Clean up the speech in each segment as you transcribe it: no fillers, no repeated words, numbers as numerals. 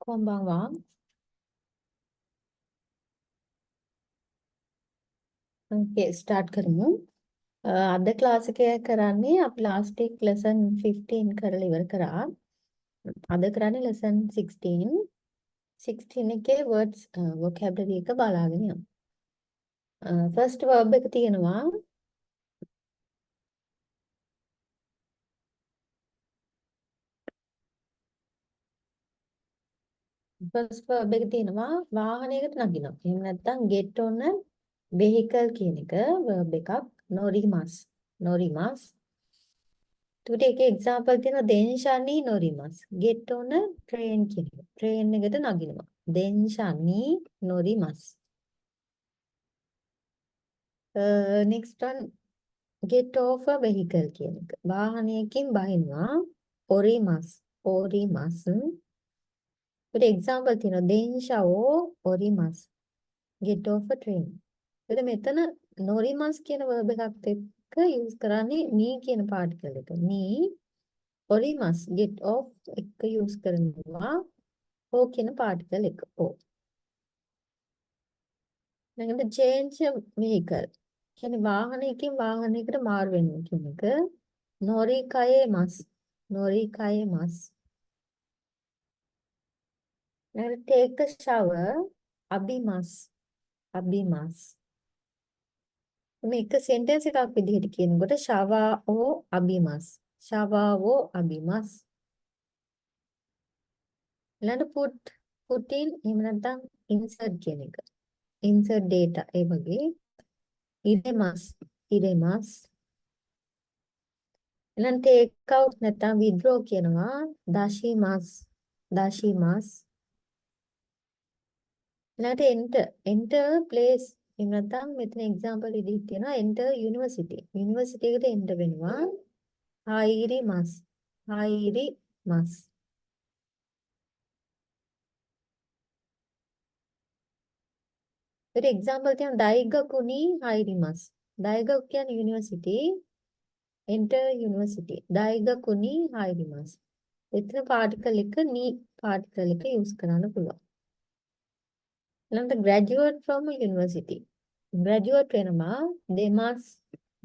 こんばんは。Okay, start කරමු. අද class එක කරන්නේ අපි last week lesson 15 කරලා ඉවර කරා. අද කරන්නේ lesson 16. 16 එකේ words vocabulary එක බලාගෙන යමු. first verb එක තියෙනවා. first verb එක තියෙනවා වාහනයකට නගිනවා. එහෙම නැත්නම් get on a vehicle කියන එක verb එකක්. norimas. norimas. තුට එක එක්සාම්පල් තියෙනවා දෙන්ෂානි නොරිමස්. get on a train කියන එක. train එකට නගිනවා. දෙන්ෂානි නොරිමස්. next one get off a vehicle කියන එක. වාහනයකින් බහිනවා. ඔරිමස්. ඔරිමස්. තුට එක්සාම්පල් තියෙනවා දෙන්ෂාෝ ඔරිමස්. get off a train. එතකොට මෙතන නොරිමස් කියන verb එකත් එක්ක use කරන්නේ me කියන particle එක. me ඔරිමස් get off එක use කරනවා o කියන particle එක o. ඊළඟට change vehicle කියන්නේ වාහනයකින් වාහනයකට මාරු වෙනවා කියන එක. නොරිකයෙමස් නොරිකයෙමස්. ඊළඟට take a shower අබිමස් අබිමස්. මේක sentence එකක් විදිහට කියනකොට shower o අබිමස් shower o අබිමස්. ඊළඟට put in එහෙම නැත්නම් insert කියන එක. insert data ඒ වගේ ඉරෙමස් ඉරෙමස්. ඊළඟ take out නැත්නම් withdraw කියනවා දාශිමස් දාශිමස්. ඊළඟට enter place එහෙම නැත්නම් මෙතන example විදිහට තියෙනවා enter university එකට enter වෙනවා හායිරිමස් හායිරිමස්. ඒකට example තියෙනවා දෛගකුනි හායිරිමස්. දෛගක් කියන්නේ university enter university දෛගකුනි හායිරිමස්. එතන particle එක ni particle එක use කරන්න පුළුවන්. ඊළඟට graduate from a university graduate වෙනවා දෙමස්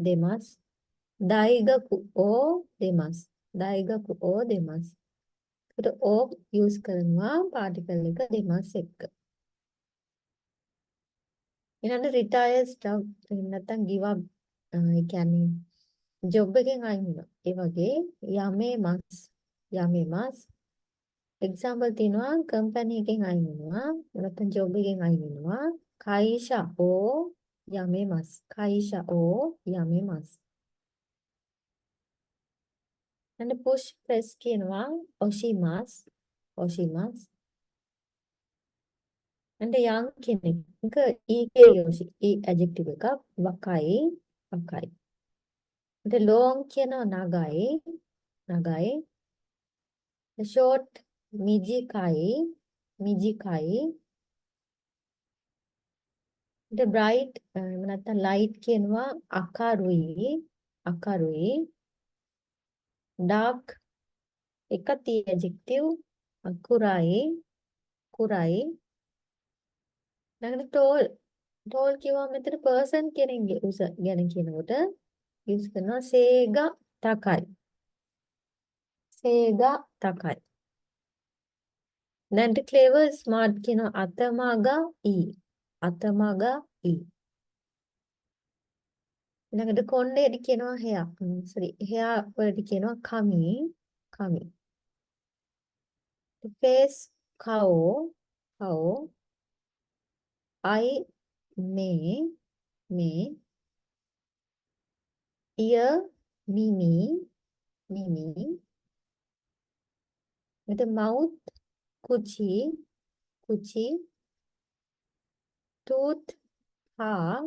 දෙමස් දෛගකු ඕ දෙමස් දෛගකු ඕ දෙමස්. ඒකට ඕ use කරනවා particle එක දෙමස් එක්ක. ඊළඟට retire stuff එහෙම නැත්නම් give up ඒ කියන්නේ job එකෙන් අයින් වෙනවා. ඒ වගේ යමේමස් යමේමස්. එක්සාම්පල් තියෙනවා කම්පැනි එකෙන් අයින් වෙනවා නැත්නම් ජොබ් එකෙන් අයින් වෙනවා කයිෂා ඕ යමෙමස් කයිෂා ඕ යමෙමස්. and push press කියනවා ඔෂිමස් ඔෂිමස්. and young කෙනෙක් ඊකේ යෝෂි ඊ adjective එකක් වකයි වකයි. and long කියනවා නගයි නගයි. short මිජිකයි මිජිකයි. the bright නැත්නම් light කියනවා අකරුයි අකරුයි. dark එක තී adjective කුරයි කුරයි. ඊළඟට tall කියවම මෙතන person කෙනෙක්ගේ උස ගැන කියනකොට use කරනවා සේගා තකයි සේගා තකයි. දැන් clever smart කියනවා අතමගා ඊ අතමගා ඊ. ඊළඟට කොණ්ඩේට කියනවා hair hair වලට කියනවා කමි කමි. face කවෝ කවෝ. eye මේ ear මිමි මිමි. ඊට mouth කුචි කුචි. tooth හා.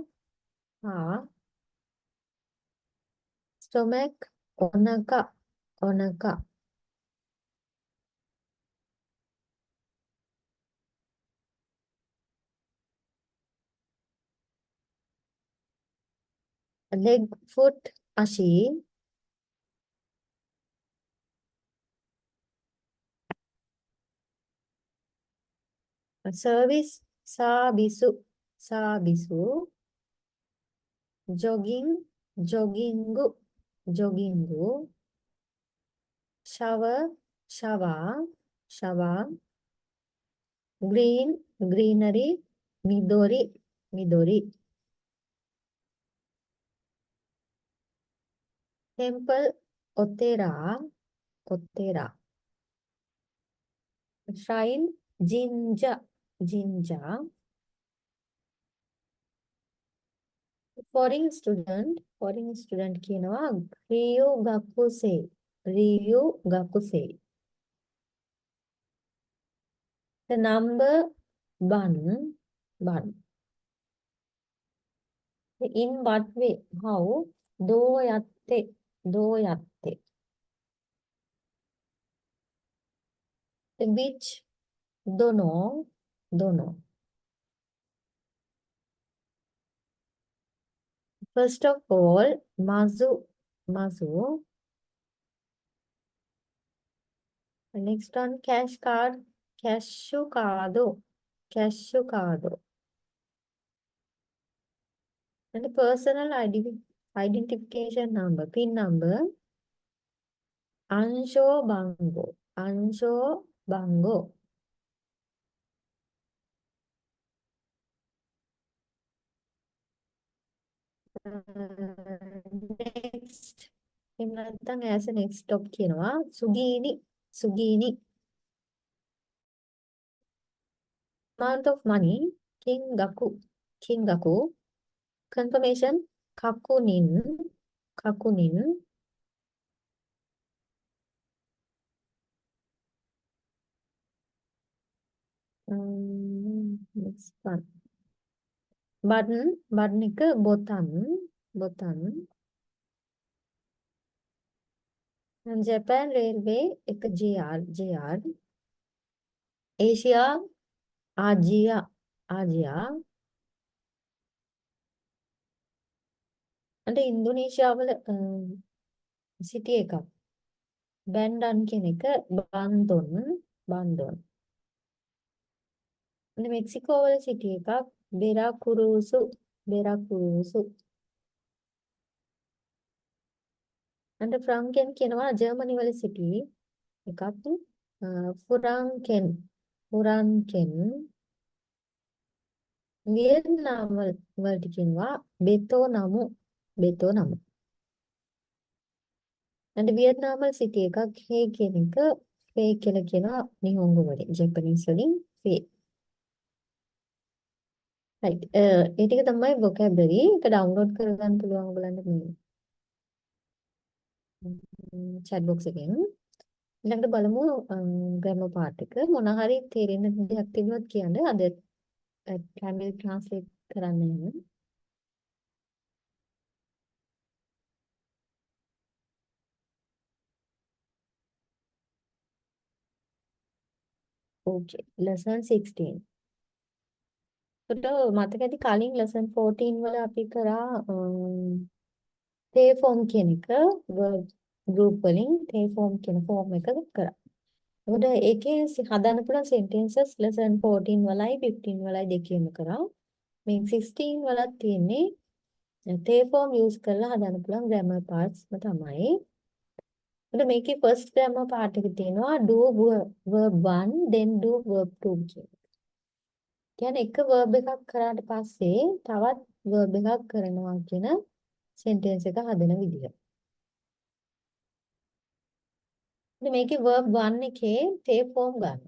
stomach ඔනක ඔනක. leg foot අශි. service sabisu sabisu jogging joggingu joggingu shower shower shower green greenery midori midori temple otera otera shrine jinja jinja foreign student කියනවා ryu gakuse ryu gakuse the number bun bun in what way how do yatte which dono dono first of all mazu mazu next one cash card cashew card cashew card and the personal identification number pin number ansho bango next එහෙම නැත්නම් as a next stop කියනවා සුගීනි amount of money kingaku confirmation kakunin next one button එක button Japan Railway එක JR Asia Asia and Indonesia වල city එකක් Bandung කියන එක Bandung and Mexico වල city එකක් Veracruz and Franken කියනවා Germany වල city එකක් Franken Vietnam වලට කියනවා Betonamo and Vietnam වල city එකක් Hae කියන එක Hae කියලා කියනවා නිහොංගු වලින් Japanese වලින් Hae right ඒ ටික තමයි vocabulary එක download කරගන්න පුළුවන් ඔයගලන්ට මේ chat box එකෙන් ඊළඟට බලමු grammar part එක මොන හරි තේරෙන දෙයක් තිබුණොත් කියන්න අද Tamil translate කරන්න යන්න okay lesson 16 එතකොට මතක ඇති කලින් lesson 14 වල අපි කරා they form කියන එක verb group වලින් they form කියන form එක කරා. එතකොට ඒකේ හදන්න පුළුවන් sentences lesson 14 වලයි 15 වලයි දෙකේම කරා. මේ 16 වලත් තියෙන්නේ they form use කරලා හදන්න පුළුවන් grammar parts තමයි. එතකොට මේකේ first grammar part එක තියෙනවා do verb 1 then do verb 2 කියන. කියන්නේ එක verb එකක් කරාට පස්සේ තවත් verb එකක් කරනවා කියන sentence එක හදන විදිහ. ඉතින් මේකේ verb 1 එකේ they form ගන්න.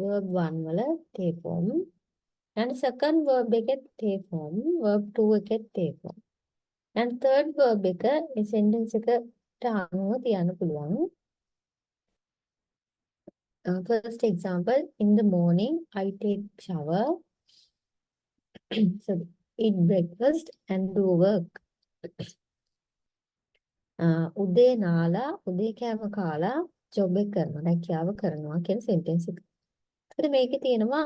verb 1 වල they form and second verb එකේ they form verb 2 එකේ they form and third verb එක මේ sentence එකට අනුව තියන්න පුළුවන්. First example in the morning I take shower so eat breakfast and do work. උදේ නාලා උදේ කෑම කාලා ජොබ් එක කරනවා රැකියාව කරනවා කියන sentence එක. ඒකට මේකේ තියෙනවා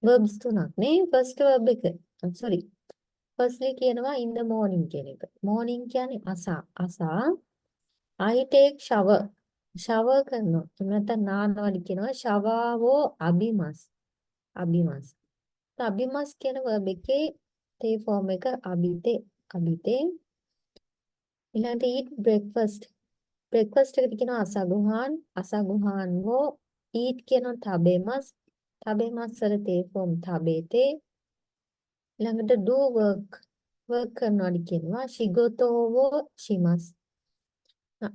verbs තුනක් නේ first verb එක. sorry. firstly කියනවා in the morning කියන එක. morning කියන්නේ අසා I take shower ෂවර් කරනවා. එහෙම නැත්නම් නානවාඩි කියනවා ෂවාවෝ අබිමස්. අබිමස්. අබිමස් කියන verb එකේ තේ ෆෝම් එක අබිතේ. අබිතේ. ඊළඟට eat breakfast. breakfast එකට කියනවා අසගුහාන්. අසගුහාන්වෝ eat කියනවා තබෙමස්. තබෙමස් වල තේ ෆෝම් තබේතේ. ඊළඟට do work. work කරනවාඩි කියනවා ශිගොතෝවෝ ශිමස්.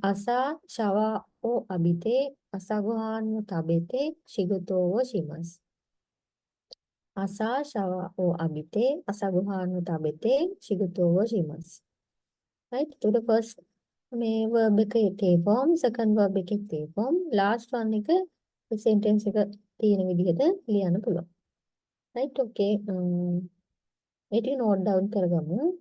朝シャワーを浴びて朝ごはんを食べて仕事をします。朝シャワーを浴びて朝ごはんを食べて仕事をします。Right? To the first මේ verb එකේ T form, second verb එකේ T form, last one එක sentence එක තියෙන විදිහට ලියන්න පුළුවන්. Right? Okay. ඒ ටික note down කරගමු.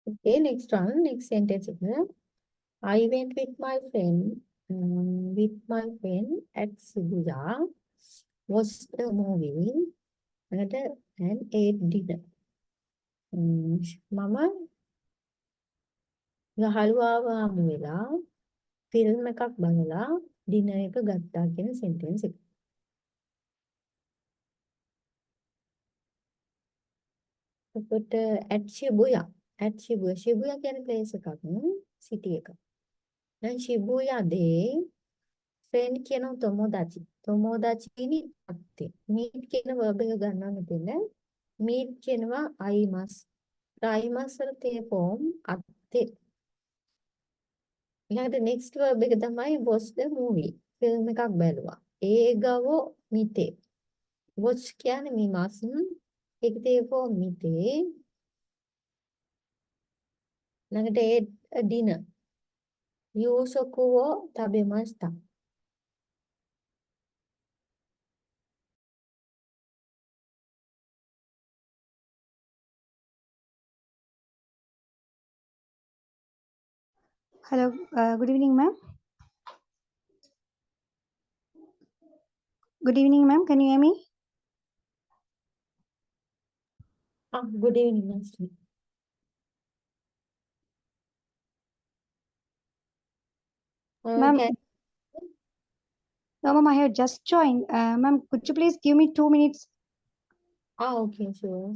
Okay, next one, next sentence. I went with my friend at Shibuya, watched a movie, and ate dinner. මම යහළුවාව හමු වෙලා ෆිල්ම් එකක් බලලා ඩිනර් එක ගත්තා කියන සෙන්ටෙන්ස් එක. එතකොට at Shibuya Shibuya කියන්නේ place එකක් සිටි එක. දැන් Shibuyaで friend කියන තොමෝදාචි තොමෝදාචිනි අත්තේ meet කියන verb එක ගන්නවා මෙතන. meet කියනවා අයිමස්. අයිමස් වල තේ form අත්තේ. ඊළඟට next verb එක තමයි watch the movie. ෆිල්ම් එකක් බැලුවා. ඒගවෝ මිතේ. watch කියන්නේ මිමස්. ඒක තේ form මිතේ. ඊළඟට ate a dinner. 夕食を食べました。Hello, good evening, ma'am. Good evening, ma'am. Can you hear me? Good evening, master. Ma'am, Okay. no, ma'am, I have just joined. Ma'am, could you please give me 2 minutes? Okay, sure.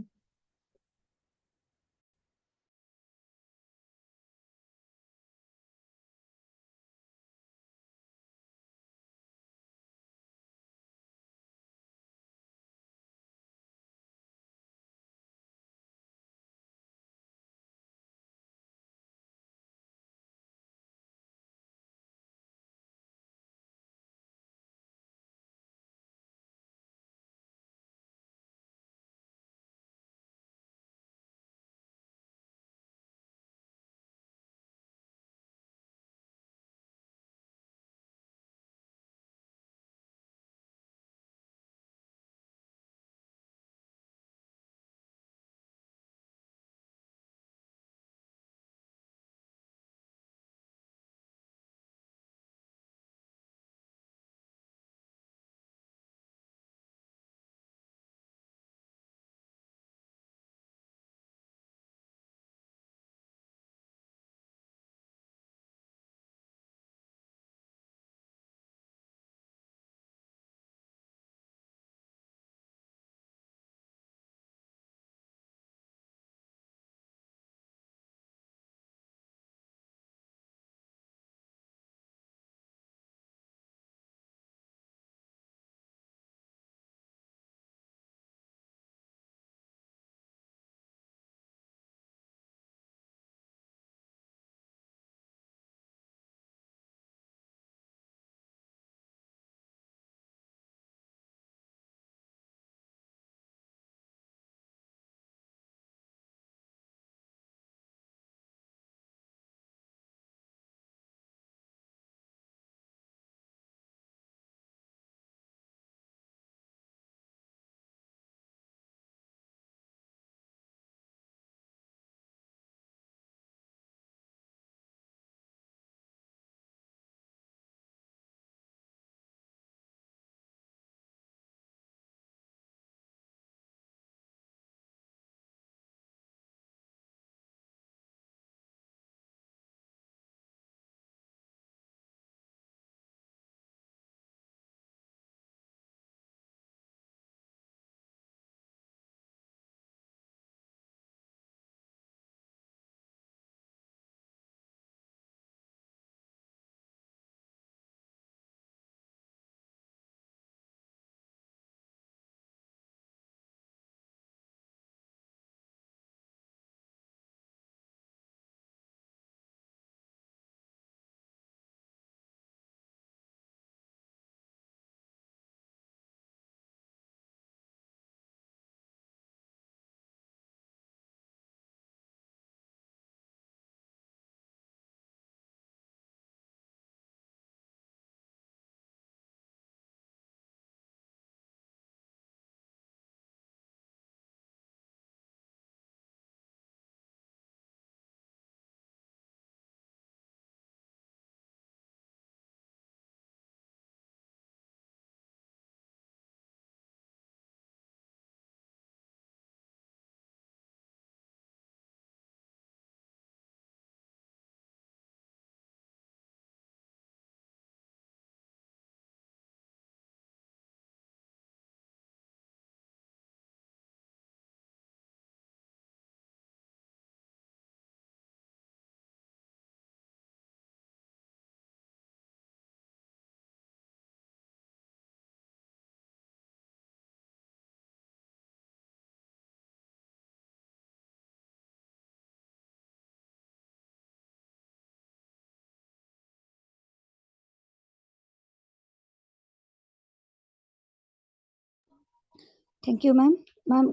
Thank you, ma'am. Ma'am,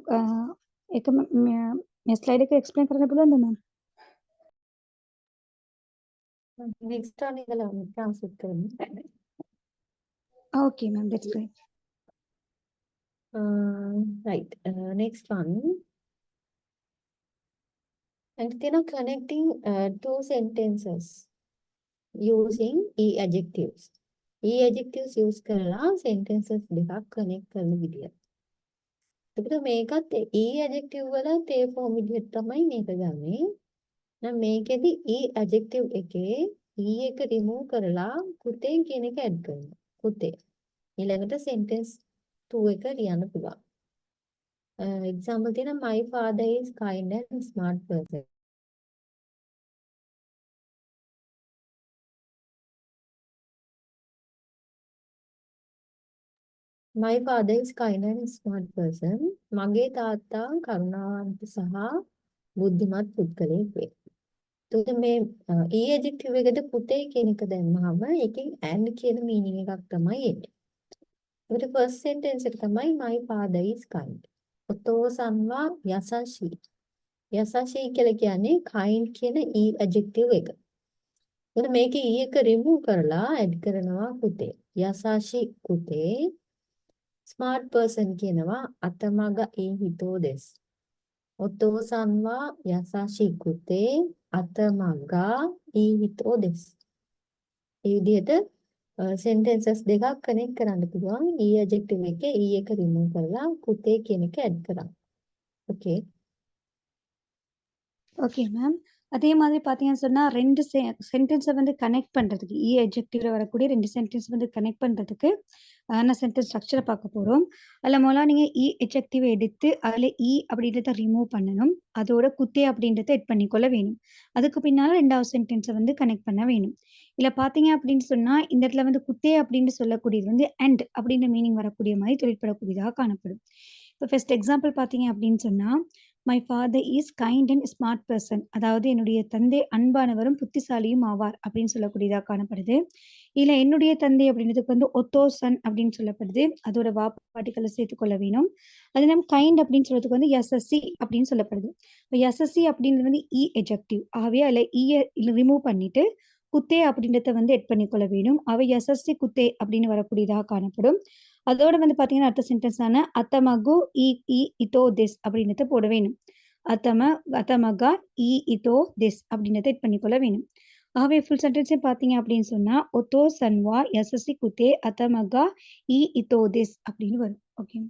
एक मैं slide එක explain කරන්න පුළුවන්ද ma'am? next one ඉඳලා translate කරමු. Okay, ma'am, that's great. Right. Next one. And then connecting two sentences using E adjectives. E adjectives use කරලා sentences දෙකක් connect කරන විදිය. එතකොට මේකත් E adjective වල තේ form විදිහට තමයි මේක ගන්නේ. නම් මේකෙදි E adjective එකේ E එක remove කරලා කුතේ කියන එක add කරනවා. කුතේ. ඊළඟට sentence 2 එක ලියන්න පුළුවන්. Example තියෙනවා my father is kind and smart person. My father is kind and smart person. මගේ තාත්තා කරුණාවන්ත සහ බුද්ධිමත් පුද්ගලයෙක් වේ. එතකොට මේ E adjective එකද පුතේ කියන එක දැම්මහම ඒකෙන් and කියන meaning එකක් තමයි එන්නේ. ඒකට first sentence එක තමයි my father is kind. お父さんは優しい. 優しいකියලා කියන්නේ kind කියන E adjective එක. එතකොට මේකේ E එක remove කරලා add කරනවා පුතේ. 優しい පුතේ. Smart person කියනවා 頭がいい人です. お父さんは優しくて頭がいい人です. ඒ විදිහට sentences දෙකක් connect කරන්න පුළුවන්. E adjective එකේ E එක remove කරලා පුතේ කියන එක add කරා. Okay. Okay ma'am. அதே மாதிரி பார்த்தீங்கன்னு சொன்னா 2 சென்டென்ஸை வந்து கனெக்ட் பண்ணுறதுக்கு இ adjectiveல வரக்கூடிய 2 சென்டென்ஸ் வந்து கனெக்ட் பண்ணுறதுக்கு நான் சென்டென்ஸ் ஸ்ட்ரக்சரை பார்க்க போகிறோம். அதில் முதல்ல நீங்கள் இ adjective எடுத்து அதில் இ அப்படின்றத ரிமூவ் பண்ணணும். அதோட குத்தே அப்படின்றத எட் பண்ணிக்கொள்ள வேணும். அதுக்கு பின்னால் 2வது சென்டென்ஸை வந்து கனெக்ட் பண்ண வேணும். இதில் பார்த்தீங்க அப்படின்னு சொன்னால் இந்த இடத்துல வந்து குத்தே அப்படின்னு சொல்லக்கூடியது வந்து அண்ட் அப்படின்ற மீனிங் வரக்கூடிய மாதிரி தொழிற்படக்கூடியதாக காணப்படும். இப்போ ஃபர்ஸ்ட் எக்ஸாம்பிள் பார்த்தீங்க அப்படின்னு சொன்னால் my father is kind and smart person, அதாவது என்னுடைய தந்தை அன்பானவரும் புத்திசாலியும் ஆவார் அப்படின்னு சொல்லக்கூடியதாக காணப்படுது. இல்லை என்னுடைய தந்தை அப்படின்றதுக்கு வந்து ஒத்தோசன் அப்படின்னு சொல்லப்படுது. அதோட வாப்பாட்டிகளை சேர்த்துக்கொள்ள வேணும். அது நம்ம கைண்ட் அப்படின்னு சொல்றதுக்கு வந்து எஸ்எஸ்சி அப்படின்னு சொல்லப்படுது. இப்போ எஸ்எஸ்சி அப்படின்றது வந்து இ எஜெக்டிவ். ஆகவே அதில் இ ரிமூவ் பண்ணிட்டு குத்தே அப்படின்றத வந்து எட் பண்ணிக்கொள்ள வேணும். அவை எஸ்எஸ்சி குத்தே அப்படின்னு வரக்கூடியதாக காணப்படும். அதோட வந்து பார்த்தீங்கன்னா அடுத்த சென்டென்ஸான அத்தமகு இ இ இதோ திஸ் அப்படின்றத போட வேணும். அத்தமகா இ இதோ திஸ் அப்படின்றத எட் பண்ணிக்கொள்ள வேணும். ஆகவே ஃபுல் சென்டென்ஸே பார்த்தீங்க அப்படின்னு சொன்னா ஒத்தோ சன்வா எஸ்எஸ்சி குத்தே அத்தமகா இ இதோ திஸ் அப்படின்னு வரும். ஓகே.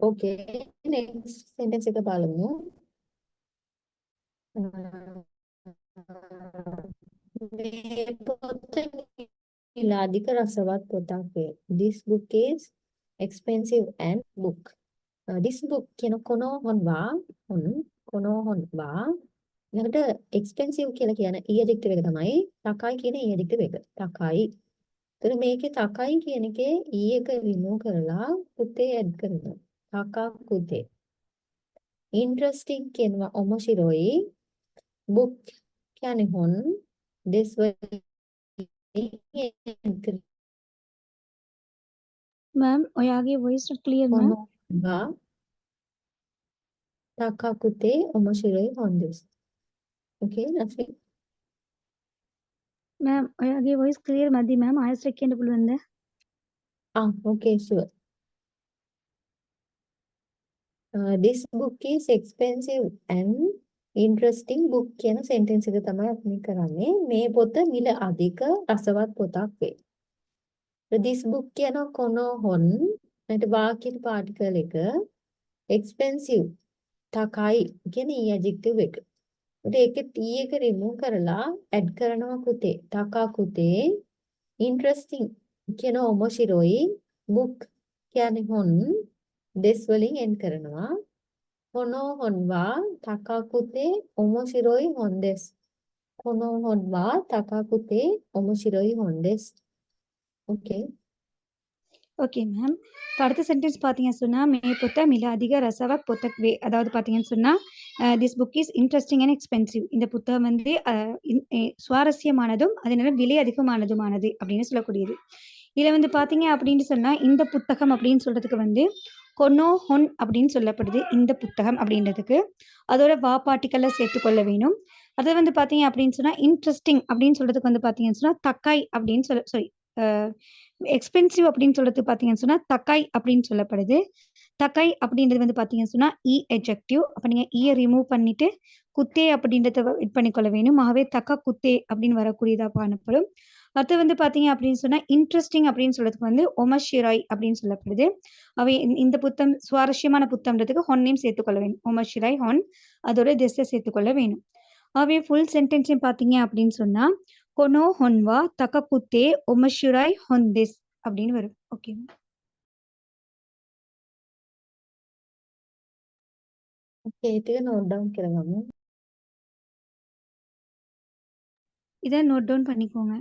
Okay. Next sentence එක බලමු. මේ පොත ඉලාදික රසවත් පොතක් වේ. This book is expensive and book. This book කියන කොනෝහොන් වා කොනෝහොන් වා ඊළඟට expensive කියලා කියන E adjective එක තමයි තකයි කියන E adjective එක. තකයි. ඒතර මේකේ තකයි කියන එකේ E එක remove කරලා කුතේ add කරනවා. තකා කුතේ. Interesting කියනවා ඔමොශිරොයි. book කියන්නේ හොන් this மேம் ඔයාගේ voice not clear ma'am. කොනෝහොන් වා තාකාකුතේ ඔමොශිරොයි හොන්දෙස්. Okay, Nafri. මෑම් ඔයාගේ වොයිස් ක්ලියර් මදි මෑම් ආයෙත් කියන්න පුළුවන්ද? Okay, sure. This book is expensive and interesting book කියන sentence එක තමයි අපි මේ කරන්නේ. මේ පොත මිල අධික රසවත් පොතක් වේ. This book කියන කොනොහොන් නැට වාක්‍යයට පාටිකල් එක expensive තකයි කියන e adjective එක. ඒකේ t එක remove කරලා add කරනවා කුතේ. තකා කුතේ interesting කියන ඔමොශිරොයි book කියන්නේ හොන් දෙස් වලින් end කරනවා. කොනොහොන්වා තකාකුතේ ඔමොශිරොයි හොන්දෙස්. කොනොහොන්වා තකාකුතේ ඔමොශිරොයි ஹொண்டெஸ். ஓகே. Okay ma'am. இப்போ அடுத்த சென்டென்ஸ் பார்த்தீங்கன்னு சொன்னா மே பொத்த மிக அதிக ரசவக் பொத்தக் வே. அதாவது பார்த்தீங்கன்னு சொன்னா this book is interesting and expensive. இந்த புத்தகம் வந்து சுவாரஸ்யமானதும் அதே நேரம் விலை அதிகமானதுமானது அப்படின்னு சொல்லக்கூடியது. இதுல வந்து பார்த்தீங்க அப்படின்னு சொன்னா இந்த புத்தகம் அப்படின்னு சொல்றதுக்கு வந்து கொனோ ஹொன் அப்படின்னு சொல்லப்படுது. இந்த புத்தகம் அப்படின்றதுக்கு அதோட வா பாட்டிக்கல்ல சேர்த்துக்கொள்ள வேணும். அது வந்து பார்த்தீங்க அப்படின்னு சொன்னா இன்ட்ரெஸ்டிங் அப்படின்னு சொல்றதுக்கு வந்து பார்த்தீங்கன்னு சொன்னா தக்காய் அப்படின்னு சொல்ல சாரி எக்ஸ்பென்சிவ் அப்படின்னு சொல்றதுக்கு பார்த்தீங்கன்னு சொன்னா தக்காய் அப்படின்னு சொல்லப்படுது. தக்காய் அப்படின்றது வந்து பார்த்தீங்கன்னு சொன்னா இ எஜெக்டிவ். அப்போ நீங்க ஈயை ரிமூவ் பண்ணிட்டு குத்தே அப்படின்றத இது பண்ணிக்கொள்ள வேணும். ஆகவே தக்கா குத்தே அப்படின்னு வரக்கூடியதா காணப்படும். அடுத்து வந்து பார்த்தீங்க அப்படின்னு சொன்னா இன்ட்ரெஸ்டிங் அப்படின்னு சொல்றதுக்கு வந்து ஒமஷிராய் அப்படின்னு சொல்லப்படுது. அவை இந்த புத்தம் சுவாரஸ்யமான புத்தம்ன்றதுக்கு ஹொன்னையும் சேர்த்துக்கொள்ள வேணும். ஒமஷிராய் ஹொன் அதோட திசை சேர்த்துக்கொள்ள வேணும். அவை ஃபுல் சென்டென்ஸையும் பார்த்தீங்க அப்படின்னு சொன்னா கொனோ ஹொன்வா தக்ககுத்தே ஒமஷுராய் ஹொன்திஸ் அப்படின்னு வரும். ஓகே ஓகே, இது நோட் டவுன் කරගමු. இதை நோட் டவுன் பண்ணிக்கோங்க.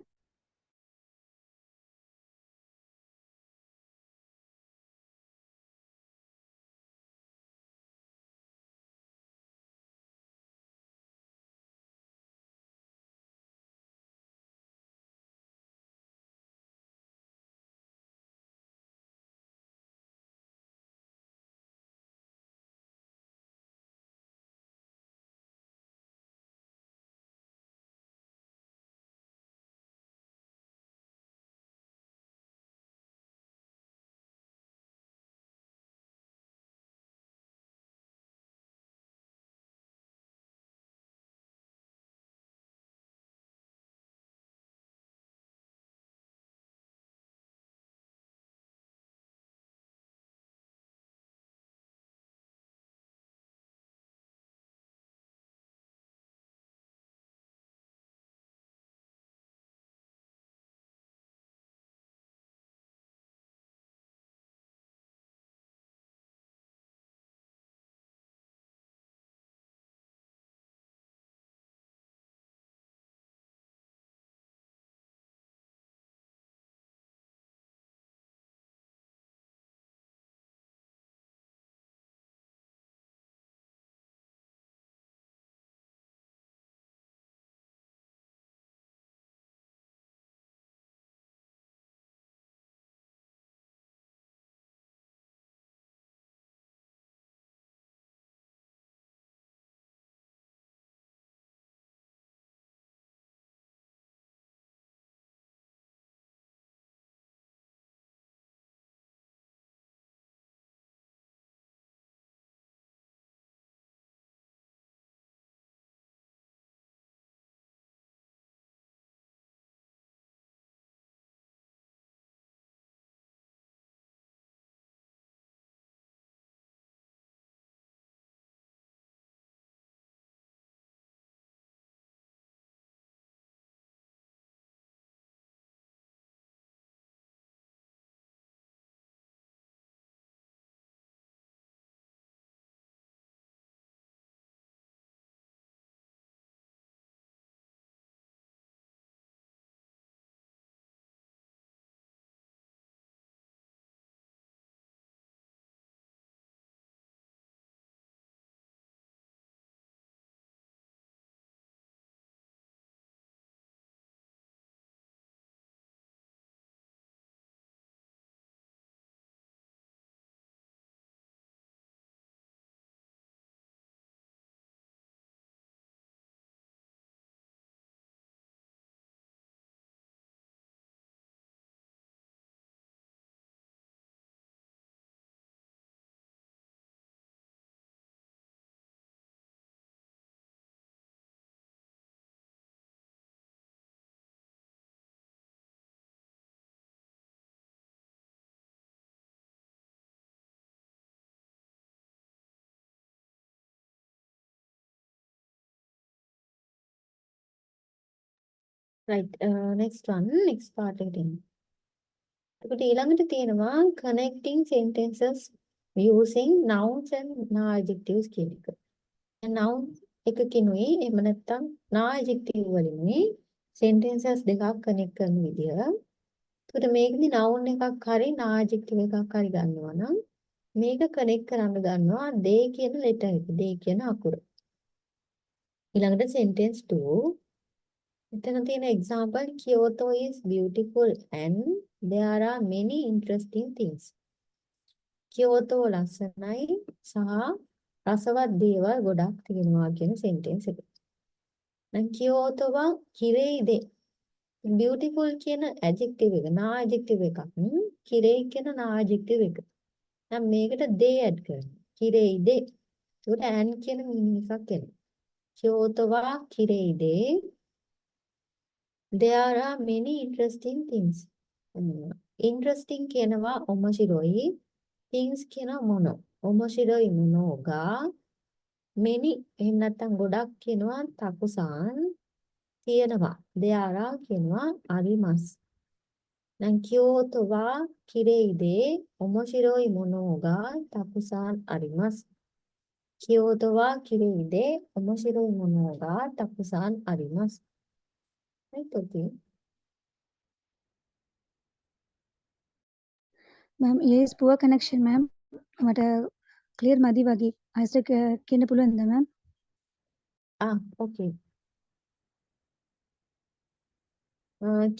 right next part again. එතකොට ඊළඟට තියෙනවා connecting sentences using nouns and non-adjectives කියන එක. noun එකකිනුයි එහෙම නැත්නම් non-adjective වලිනුයි sentences දෙකක් connect කරන විදිය. එතකොට මේකෙදි noun එකක් හරි non-adjective එකක් හරි ගන්නවා නම් මේක connect කරන්න ගන්නවා they කියන letter එක. they කියන අකුර. ඊළඟට sentence 2 එතන තියෙන example Kyoto is beautiful and there are many interesting things. Kyoto ලස්සනයි සහ රසවත් දේවල් ගොඩක් තියෙනවා කියන sentence එක. දැන් Kyoto ව කිරෙයිද beautiful කියන adjective එක නා adjective එකක්. කිරෙයි කියන නා adjective එක. දැන් මේකට they add කරනවා. කිරෙයිද. ඒකට and කියන meaning එකක් එනවා. Kyoto ව කිරෙයිද There are many interesting things. Interesting කියනවා面白い. Things කියනවා මොන. 面白いものが many එහෙම නැත්නම් ගොඩක් කියනවා තකුසාන් තියෙනවා. There are කියනවා අරිමස්. දැන් කියෝතෝ වා කිරෙයිද 面白いものがたくさんあります. කියෝතෝ වා කිරෙයිද 面白いものがたくさんあります. Right, okay. Ma'am, yes, poor connection, ma'am. මට clear මදි වගේ. අයිස්ට කියන්න පුළුවන්ද ma'am? Okay.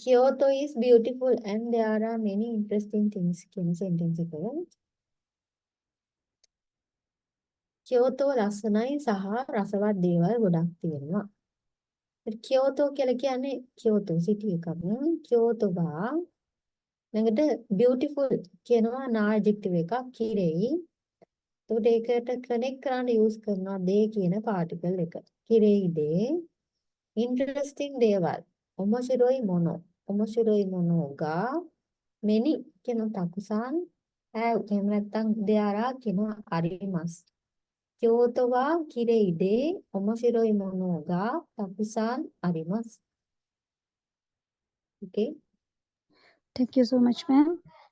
Kyoto is beautiful and there are many interesting things. කියන sentence එක. Kyoto ලස්සනයි සහ රසවත් දේවල් ගොඩක් තියෙනවා. Kyoto කියලා කියන්නේ Kyoto city එකක්. Kyoto වා ළඟට beautiful කියනවා නා adjective එකක් කිරෙයි. එතකොට ඒකට connect කරන්න use කරනවා they කියන particle එක. කිරෙයිද interesting දේවල්. 面白いもの 面白いものが many කියනたくさん have එහෙම නැත්නම් there are කියන あります. 京都は綺麗で面白いものがたくさんあります. Okay. Thank you so much, ma'am.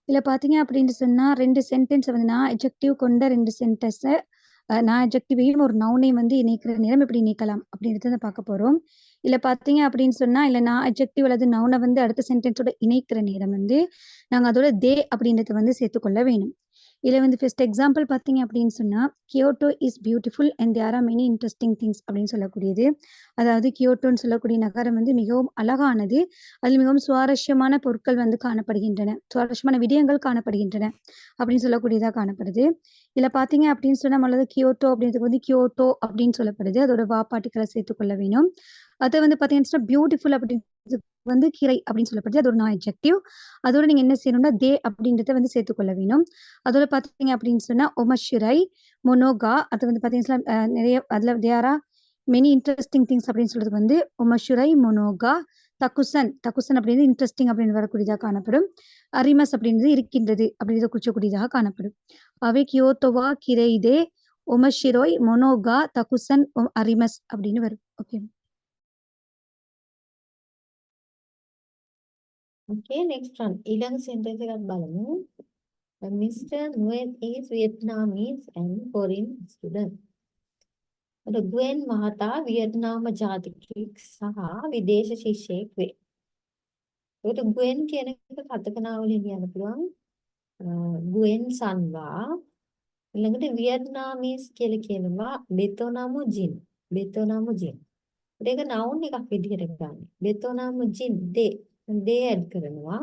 இதுல பாத்தீங்க அப்படின்னு சொன்னா 2 சென்டென்ஸ் வந்து நான் adjective கொண்ட 2 சென்டென்ஸ் நான் adjectiveயும் ஒரு நவுனையும் வந்து இணைக்கிற நேரம் எப்படி இணைக்கலாம் அப்படின்றத பார்க்க போறோம். இல்ல பாத்தீங்க அப்படின்னு சொன்னா இல்ல நான் adjective அல்லது நவுனை வந்து அடுத்த சென்டென்ஸோட இணைக்கிற நேரம் வந்து நாங்க அதோட they அப்படின்றத வந்து சேர்த்துக்கொள்ள வேணும். இதுல வந்து ஃபர்ஸ்ட் எக்ஸாம்பிள் பாத்தீங்க அப்படின்னு சொன்னா Kyoto is beautiful and there are many interesting things அப்படின்னு சொல்லக்கூடியது. அதாவது கியோட்டோன்னு சொல்லக்கூடிய நகரம் வந்து மிகவும் அழகானது. அதில் மிகவும் சுவாரஸ்யமான பொருட்கள் வந்து காணப்படுகின்றன. சுவாரஸ்யமான விடயங்கள் காணப்படுகின்றன அப்படின்னு சொல்லக்கூடியதா காணப்படுது. இதுல பாத்தீங்க அப்படின்னு சொன்னா முதல்ல கியோட்டோ அப்படின்றதுக்கு வந்து கியோட்டோ அப்படின்னு சொல்லப்படுது. அதோட வாப்பாட்டுக்களை சேர்த்துக்கொள்ள வேணும். அதை வந்து பாத்தீங்கன்னா பியூட்டிஃபுல் அப்படின்றது வந்து கிரை அப்படின்னு சொல்லப்படுது. அது ஒரு நான் adjective. அதோட நீங்க என்ன செய்யணும்னா தே அப்படின்றத வந்து சேர்த்துக்கொள்ள வேணும். அதோட பாத்தீங்க அப்படின்னு சொன்னா ஒமஷிரை மொனோகா அது வந்து பாத்தீங்கன்னா நிறைய அதுல தேரா மெனி இன்ட்ரெஸ்டிங் திங்ஸ் அப்படின்னு சொல்றது வந்து ஒமஷுரை மொனோகா தக்குசன் அப்படின்றது இன்ட்ரெஸ்டிங் அப்படின்னு வரக்கூடியதாக காணப்படும். அரிமஸ் அப்படின்றது இருக்கின்றது அப்படின்றத குறிச்சக்கூடியதாக காணப்படும். அவை கியோத்தோவா கிரைதே ஒமஷிரோய் மொனோகா தக்குசன் அரிமஸ் அப்படின்னு வரும். ஓகே. Okay, next one. ඊළඟ sentence එකක් බලමු. Mr. Nguyen is Vietnamese and foreign student. ගුවෙන් මහතා වියට්නාම ජාතිකයෙක් සහ විදේශ ශිෂ්‍යයෙක් වේ. ඒකට ගුවෙන් කියන එක කතකනාවලින් කියන්න පුළුවන්. ගුවෙන් සන්වා ඊළඟට වියට්නාමීස් කියලා කියනවා බෙතෝනාමු ජින්. බෙතෝනාමු ජින්. ඒක noun එකක් විදිහට ගන්න. බෙතෝනාමු ජින් they add කරනවා.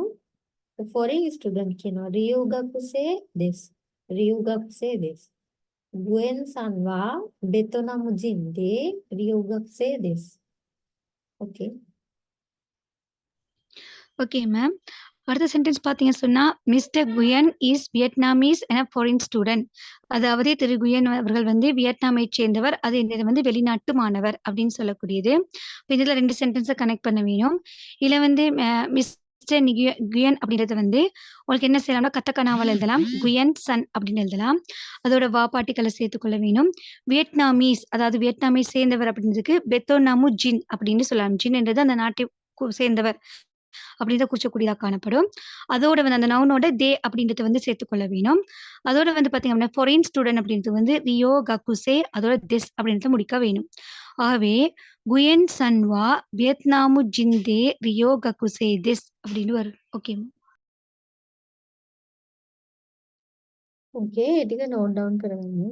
foreign student කියනවා රියුගකුසේ this. රියුගකුසේ this. Gwen sanwa betonamu jinde ryugakse desu. Okay. Okay ma'am. அடுத்த சென்டென்ஸ் பாத்தீங்கன்னு சொன்னா mister Nguyen is Vietnamese and foreign student. அதாவது திரு குயன் அவர்கள் வந்து வியட்நாமை சேர்ந்தவர், அது இந்த வந்து வெளிநாட்டு மாணவர் அப்படின்னு சொல்லக்கூடியது. இதுல 2 சென்டென்ஸை கனெக்ட் பண்ண வேணும். இதுல வந்து மிஸ்டர் குயன் அப்படின்றது வந்து உங்களுக்கு என்ன செய்யலாம்னா கத்தக்கனாவல் எழுதலாம், குயன் சன் அப்படின்னு எழுதலாம். அதோட வாப்பாட்டிகளை சேர்த்துக்கொள்ள வேணும். வியட்நாமீஸ் அதாவது வியட்நாமை சேர்ந்தவர் அப்படின்றதுக்கு பெத்தோனாமு ஜின் அப்படின்னு சொல்லலாம். ஜின் என்றது அந்த நாட்டை சேர்ந்தவர் அப்படின்றத குறிக்கக்கூடியதா காணப்படும். அதோட வந்து அந்த நவுனோட தே அப்படின்றத வந்து சேர்த்துக்கொள்ள வேணும். அதோட வந்து பார்த்தீங்க அப்படின்னா, ஃபாரின் ஸ்டூடண்ட் அப்படின்றது வந்து ரியோ கக்குசே அதோட திஸ் அப்படின்றத முடிக்க வேணும். ஆகவே குயென் சன்வா வியட்நாமு ஜிந்தே ரியோ கக்குசே திஸ் அப்படின்னு வரும். ஓகே. ओके ठीक है नोट डाउन करवाइए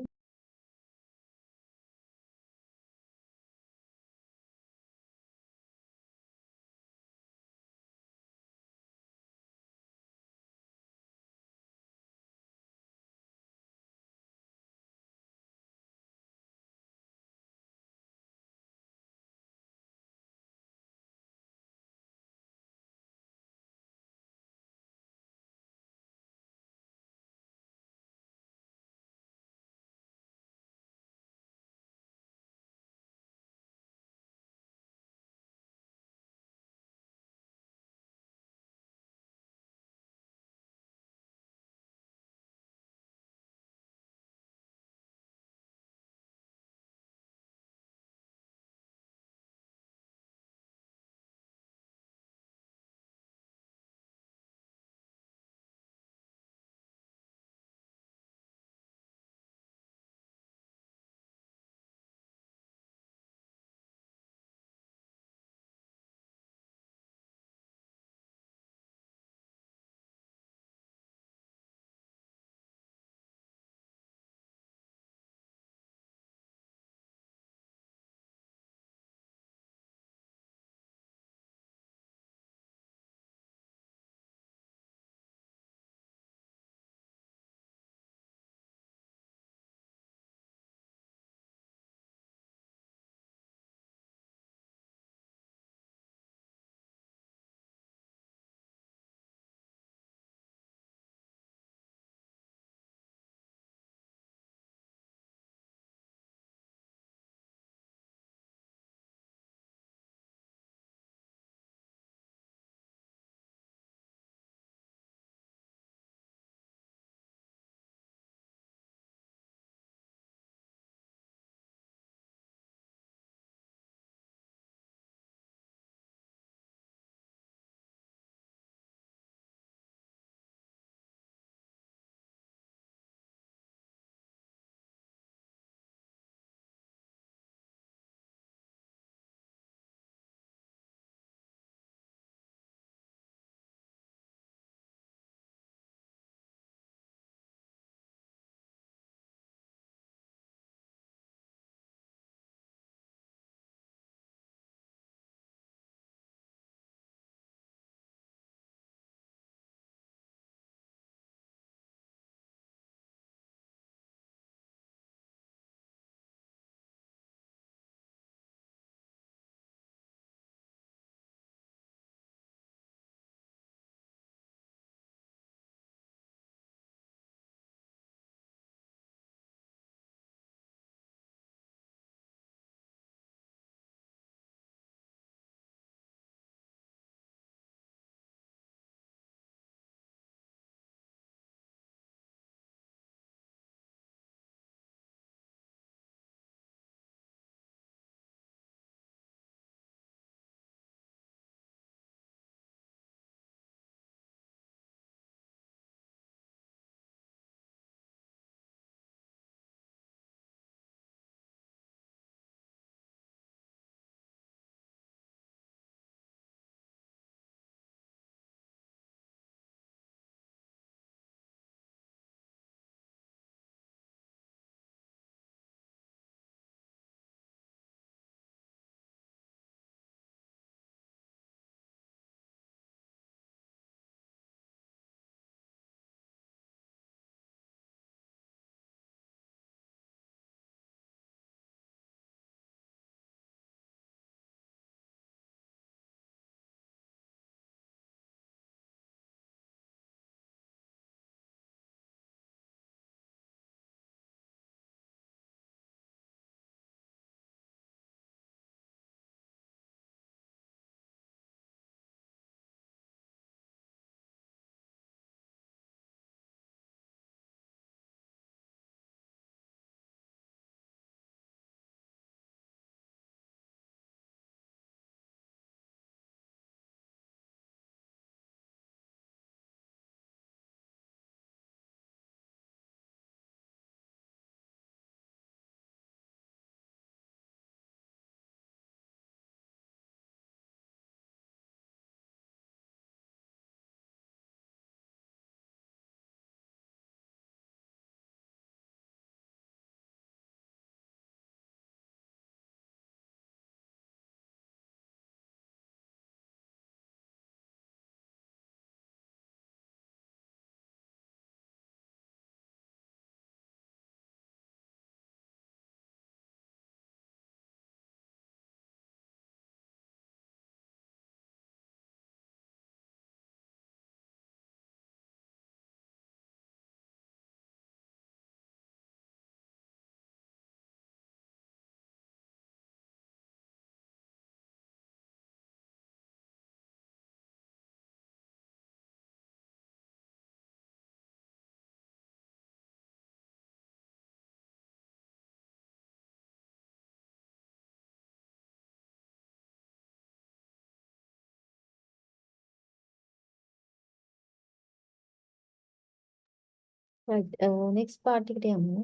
right. Next part එකට යමු.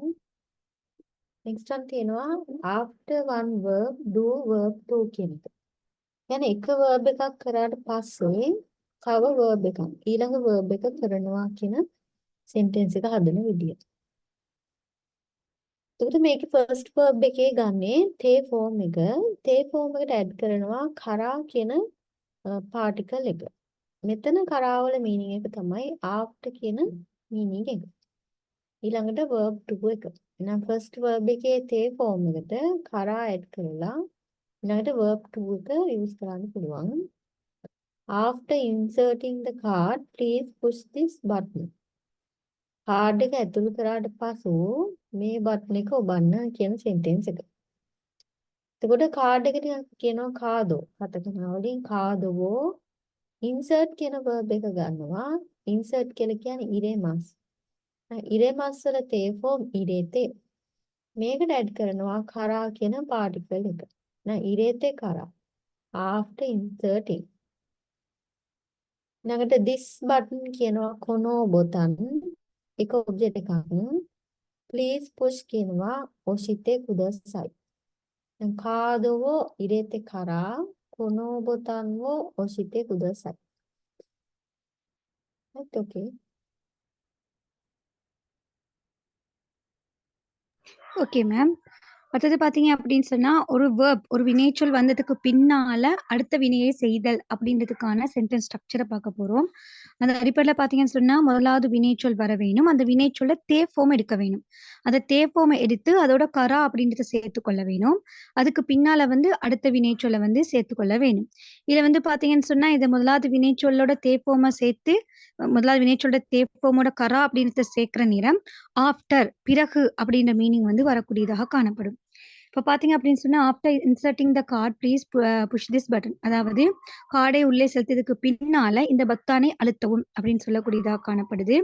Next one තියෙනවා after one verb do verb two කියන එක. يعني එක verb එකක් කරාට පස්සේ තව verb එකක් ඊළඟ verb එක කරනවා කියන sentence එක හදන විදිය. එතකොට මේකේ first verb එකේ ගන්නේ තේ form එක. තේ form එකට add කරනවා කරා කියන particle එක. මෙතන කරා වල meaning එක තමයි after කියන meaning එක. ඊළඟට verb 2 එක. එහෙනම් first verb එකේ තේ form එකට කරා add කරලා ඊළඟට verb 2 එක use කරන්න පුළුවන්. After inserting the card, please push this button. Card එක ඇතුළු කරාට පසු මේ බටන් එක ඔබන්න කියන sentence එක. එතකොට කාඩ් එකට කියනවා කාදෝ. කතකනා වලින් කාදෝ insert කියන verb එක ගන්නවා. insert කියලා කියන්නේ ඉරේමස්. ඉරේමස් වල තේ form ඉරේතේ. මේකට add කරනවා කරා කියන particle එක. ඉරේතේ කරා. After inserting. ඊළඟට this button කියනවා කොනෝ බොතන්. එක ඔබ්ජෙක්ට් එකක්. please push කියනවා ඔෂිතේ කුදසයි. දැන් කාදෝ ඉරේතේ කරා කොනෝ බොතන් වෝ ඔෂිතේ කුදසයි. right, okay. Okay ma'am. அடுத்தது பார்த்தீங்க அப்படின்னு சொன்னா, ஒரு வெர்ப் ஒரு வினைச்சொல் வந்ததுக்கு பின்னால அடுத்த வினையை செய்தல் அப்படின்றதுக்கான சென்டென்ஸ் ஸ்ட்ரக்சரை பார்க்க போறோம். அந்த அடிப்படையில பார்த்தீங்கன்னு சொன்னா, முதலாவது வினைச்சொல் வர வேணும். அந்த வினைச்சொல்ல தே ஃபார்ம் எடுக்க வேணும். அந்த தே ஃபார்மை எடுத்து அதோட கரா அப்படின்றத சேர்த்துக்கொள்ள வேணும். அதுக்கு பின்னால வந்து அடுத்த வினைச்சொல்லை வந்து சேர்த்துக்கொள்ள வேணும். இதை வந்து பார்த்தீங்கன்னு சொன்னா, இதை முதலாவது வினைச்சொல்லோட தே ஃபார்மை சேர்த்து முதலாவது வினைச்சொல்லோட தே ஃபார்மோட கரா அப்படின்றத சேர்க்கிற நேரம் ஆஃப்டர் பிறகு அப்படின்ற மீனிங் வந்து வரக்கூடியதாக காணப்படும். இப்போ பார்த்தீங்க அப்படின்னு சொன்னா after inserting the card please push this button, அதாவது கார்டை உள்ளே செலுத்தியதுக்கு பின்னால இந்த பத்தானை அழுத்தவும் அப்படின்னு சொல்லக்கூடியதாக காணப்படுது.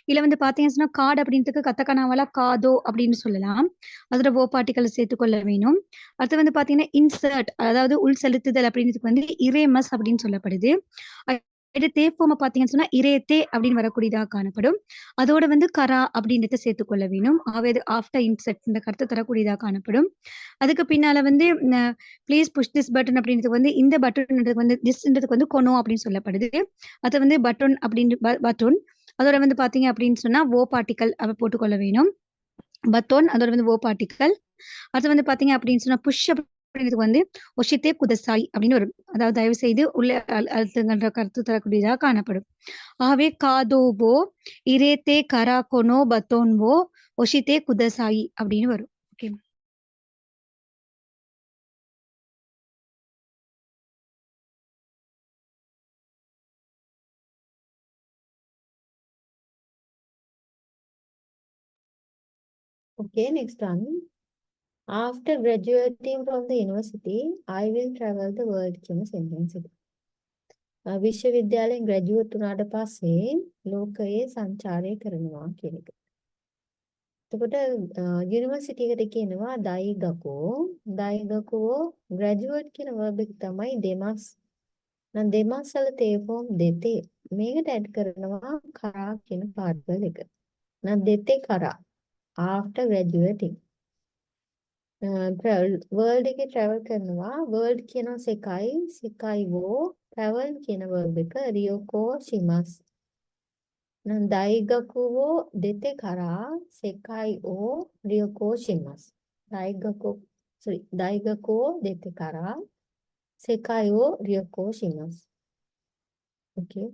இதுல வந்து பாத்தீங்கன்னு சொன்னா கார்டு அப்படின்றதுக்கு கத்தக்கனாவால காதோ அப்படின்னு சொல்லலாம். அதோட ஓ பார்ட்டிகளை சேர்த்துக்கொள்ள வேணும். அடுத்து வந்து பாத்தீங்கன்னா இன்சர்ட், அதாவது உள் செலுத்துதல் அப்படின்றதுக்கு வந்து இரேமஸ் அப்படின்னு சொல்லப்படுது. இது தே ஃபார்மை பார்த்தீங்கன்னு சொன்னா இரேத்தே அப்படின்னு வரக்கூடியதாக காணப்படும். அதோட வந்து கரா அப்படின்றத சேர்த்துக்கொள்ள வேணும். ஆகவே அது ஆஃப்டர் இன்செட் இந்த கருத்தை தரக்கூடியதாக காணப்படும். அதுக்கு பின்னால வந்து ப்ளீஸ் புஷ் திஸ் பட்டன் அப்படின்றதுக்கு வந்து இந்த பட்டன்ன்றதுக்கு வந்து திஸ்ன்றதுக்கு வந்து கொனோ அப்படின்னு சொல்லப்படுது. அது வந்து பட்டன் அப்படின்னு பட்டன். அதோட வந்து பாத்தீங்க அப்படின்னு சொன்னா ஓ பார்ட்டிக்கல் அவ போட்டுக்கொள்ள வேணும். பத்தோன் அதோட வந்து ஓ பார்ட்டிக்கல். அது வந்து பாத்தீங்க அப்படின்னு சொன்னா புஷ் அப்படின்றதுக்கு வந்து ஒஷித்தே குதசாய் அப்படின்னு வரும். அதாவது தயவு செய்து உள்ள அழுத்துங்கன்ற கருத்து தரக்கூடியதாக காணப்படும். ஆகவே காதோவோ இரேத்தே கரா கொனோ பத்தோன்வோ ஒஷித்தே குதசாயி அப்படின்னு வரும். Okay. Okay, next one. After graduating from the university, I will travel the world කියන sentence එක. විශ්වවිද්‍යාලයෙන් graduate වුණාට පස්සේ ලෝකයේ සංචාරය කරනවා කියන එක. එතකොට යුනිවර්සිටි එකට කියනවා දයිගකෝ. දයිගකෝ graduate කියන verb එක තමයි දෙමස්. නම් දෙමස් වල තේ form දෙතේ. මේකට add කරනවා කරා කියන particle එක. නම් දෙතේ කරා. After graduating. world එකේ travel කරනවා. world කියනවා සෙකයි. සෙකයි වෝ travel කියන verb එක රියෝකෝ shimasu. නම් දයිගකුවෝ දෙතේ කරා සෙකයි ඕ රියෝකෝ shimasu. දයිගකෝ දෙතේ කරා සෙකයි ඕ ரியோகோ shimasu. Okay.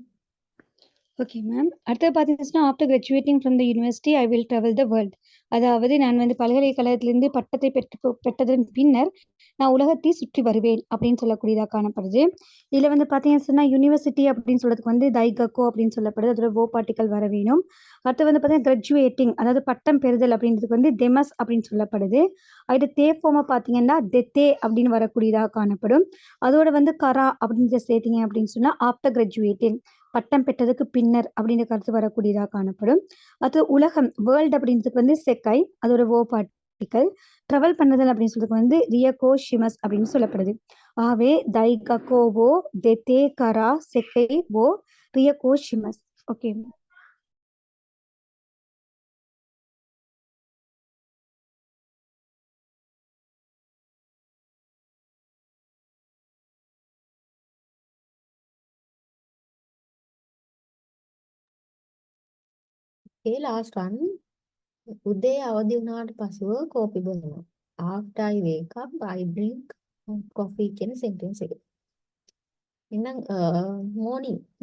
Okay ma'am. அடுத்து பார்த்தீங்கன்னா after graduating from the university I will travel the world, அதாவது நான் வந்து பல்கலைக்கழகத்திலிருந்து பட்டத்தை பெற்றதன் பின்னர் நான் உலகத்தை சுற்றி வருவேன் அப்படின்னு சொல்லக்கூடியதாக காணப்படுது. இதுல வந்து பாத்தீங்கன்னா சொன்னா யூனிவர்சிட்டி அப்படின்னு சொல்றதுக்கு வந்து தைகக்கோ அப்படின்னு சொல்லப்படுது. அதோட ஓ பார்ட்டிக்கல் வர வேணும். அடுத்து வந்து பாத்தீங்கன்னா கிராஜுவேட்டிங், அதாவது பட்டம் பெறுதல் அப்படின்றதுக்கு வந்து தெமஸ் அப்படின்னு சொல்லப்படுது. அடுத்து தே ஃபார்மை பாத்தீங்கன்னா தெத்தே அப்படின்னு வரக்கூடியதாக காணப்படும். அதோட வந்து கரா அப்படின்ற சேர்த்தீங்க அப்படின்னு சொன்னா ஆஃப்டர் கிராஜுவேட்டிங் பட்டம் பெற்றதுக்கு பின்னர் அப்படின்ற கருத்து வரக்கூடியதாக காணப்படும். அது உலகம் வேர்ல்டு அப்படின்றதுக்கு வந்து செக்கை, அதோட ஓ பார்ட்டிக்கல். ட்ராவல் பண்ணுதல் அப்படின்னு சொல்றதுக்கு வந்து ரியகோ ஷிமஸ் அப்படின்னு சொல்லப்படுது. ஆகவே தைககோவோ தெத்தே கரா செக்கை ஓ ரியகோ ஷிமஸ். ஓகே. Okay, last one. උදේ අවදි වුණාට පසුව කෝපි බොනවා. After I wake up, I drink coffee කියන sentence එක. එහෙනම්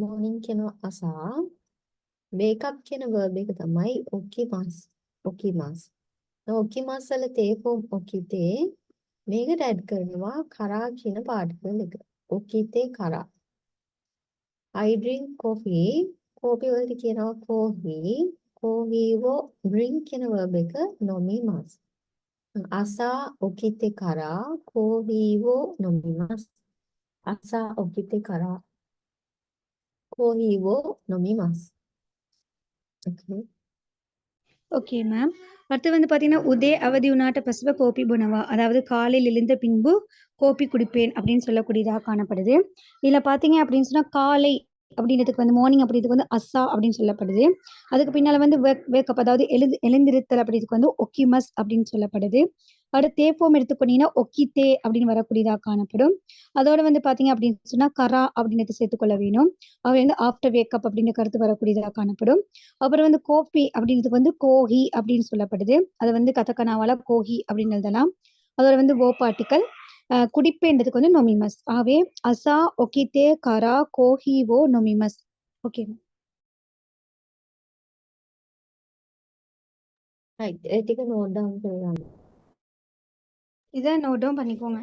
morning කියන අසා wake up කියන verb එක තමයි ඔකිමස්. ඔකිමස්. ඔකිමස් වල තේ ෆෝම් ඔකිතේ මේකට ඇඩ් කරනවා කරා කියන පාටිකල් එක. ඔකිතේ කරා. I drink coffee. කෝපි වලට කියනවා coffee. coffee drink කියන verb එක නොමිමස්. අසා ඔකිතේ කරා coffee නොමිමස්. අසා ඔකිතේ කරා coffee නොමිමස්. Okay. Okay ma'am. அடுத்து வந்து பார்த்தீங்கன்னா, உதே அவதி உண்ணாட்ட பசுவ கோப்பி புனவா. அதாவது காலையில் எழுந்த பின்பு கோப்பி குடிப்பேன் அப்படின்னு சொல்லக்கூடியதாக காணப்படுது. இதுல பார்த்தீங்க அப்படின்னு சொன்னா, காலை அப்படின்றதுக்கு வந்து மார்னிங் அப்படின்றதுக்கு வந்து அஸ்ஸா அப்படின்னு சொல்லப்படுது. அதுக்கு பின்னால வந்து வேக்கப் அதாவது எழுந்திருத்தல் அப்படின்றதுக்கு வந்து ஒக்கிமஸ் அப்படின்னு சொல்லப்படுது. அடுத்து தேப்போம் எடுத்துக்கொண்டீங்கன்னா, ஒக்கித்தே அப்படின்னு வரக்கூடியதாக காணப்படும். அதோட வந்து பார்த்தீங்க அப்படின்னு சொன்னா, கரா அப்படின்றத சேர்த்துக்கொள்ள வேணும். அவை வந்து ஆஃப்டர் வேக்கப் அப்படின்ற கருத்து வரக்கூடியதாக காணப்படும். அப்புறம் வந்து கோப்பி அப்படின்றதுக்கு வந்து கோஹி அப்படின்னு சொல்லப்படுது. அது வந்து கதகனாவால கோஹி அப்படின்னு எழுதலாம். அதோட வந்து ஓ பார்ட்டிக்கல். குடிப்பேன்றதுக்கு வந்து நொமிமஸ். ஆகவே அசா ஒகிதே கரா கோஹி ஓ நொமிமஸ். ஓகே. Right. ඒ ටික note down කරගන්න. இதை நோட் டவுன் பண்ணிக்கோங்க.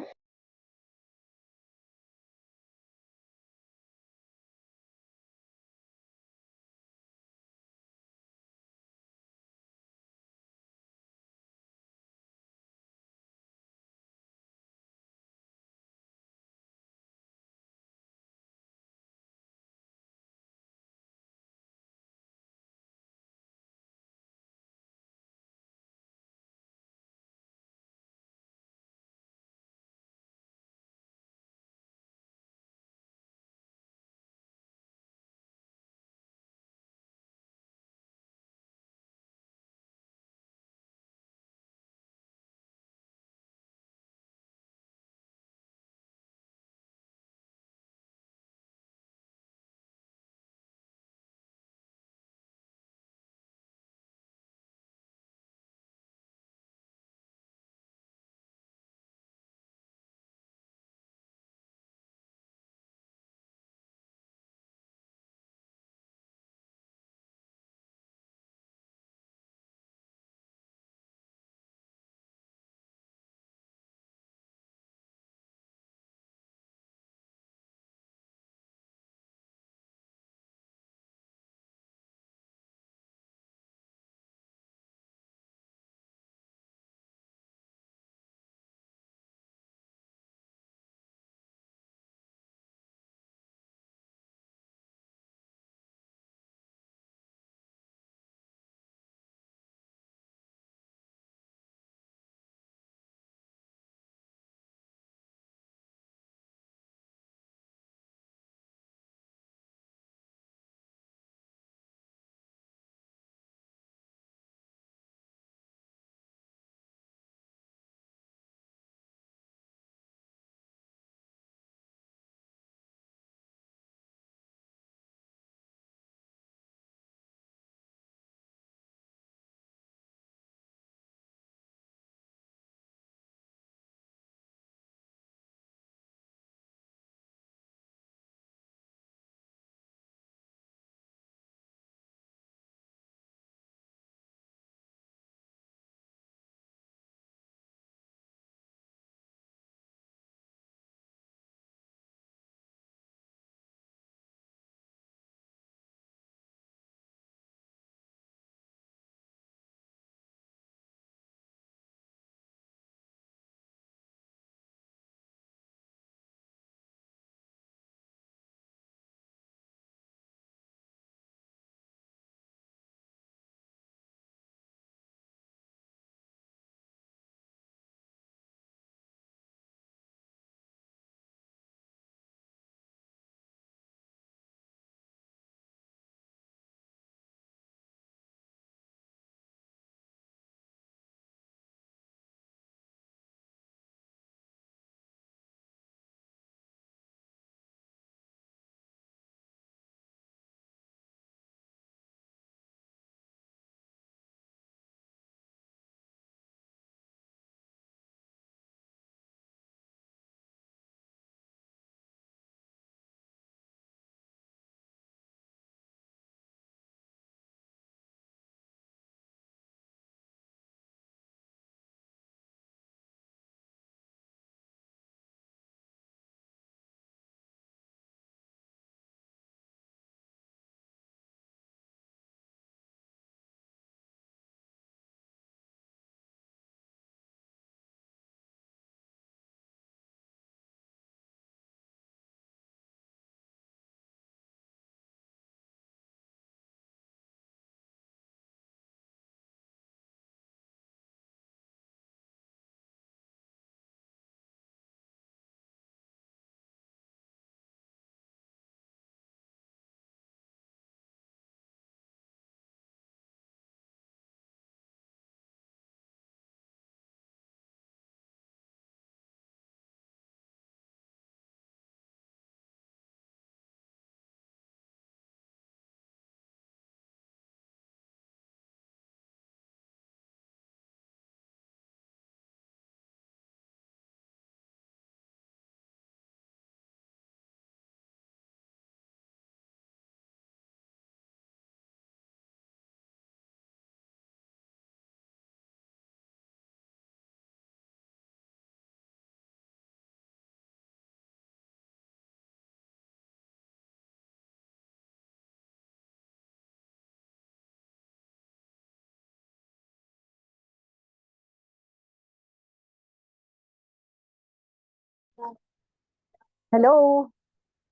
Hello,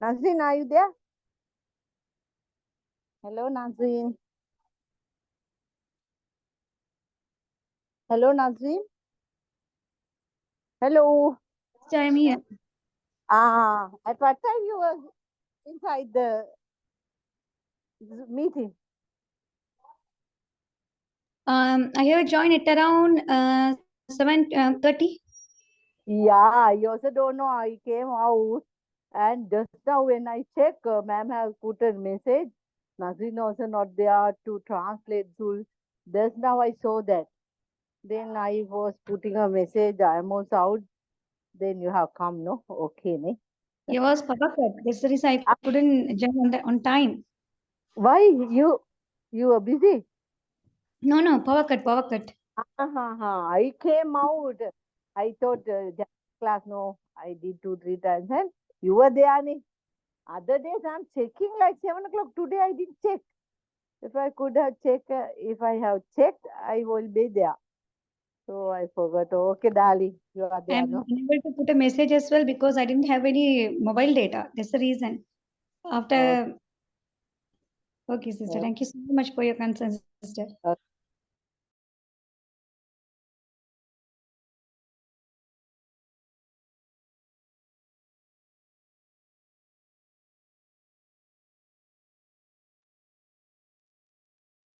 Nazreen, are you there? Hello, Nazreen. Hello, Nazreen. Hello. I'm here. At what time you were inside the meeting? I have joined it around 7:30. Yeah, I also don't know. I came out and just now when I check, ma'am has put a message. Nazreen also not there to translate. So just now I saw that. Then I was putting a message. I am also out. Then you have come, no? Okay, ne? It was power cut. That's the reason I couldn't join on time. Why you were busy? No, power cut. I came out. I thought class, no, I did 2-3 times. And you were there. Ne? Other days I'm checking like 7 o'clock. Today I didn't check. If I could have checked, if I have checked, I will be there. So I forgot. Okay, darling, you are there, I'm no? unable to put a message as well because I didn't have any mobile data. That's the reason. After, okay, sister. Okay. Thank you so much for your concern, sister.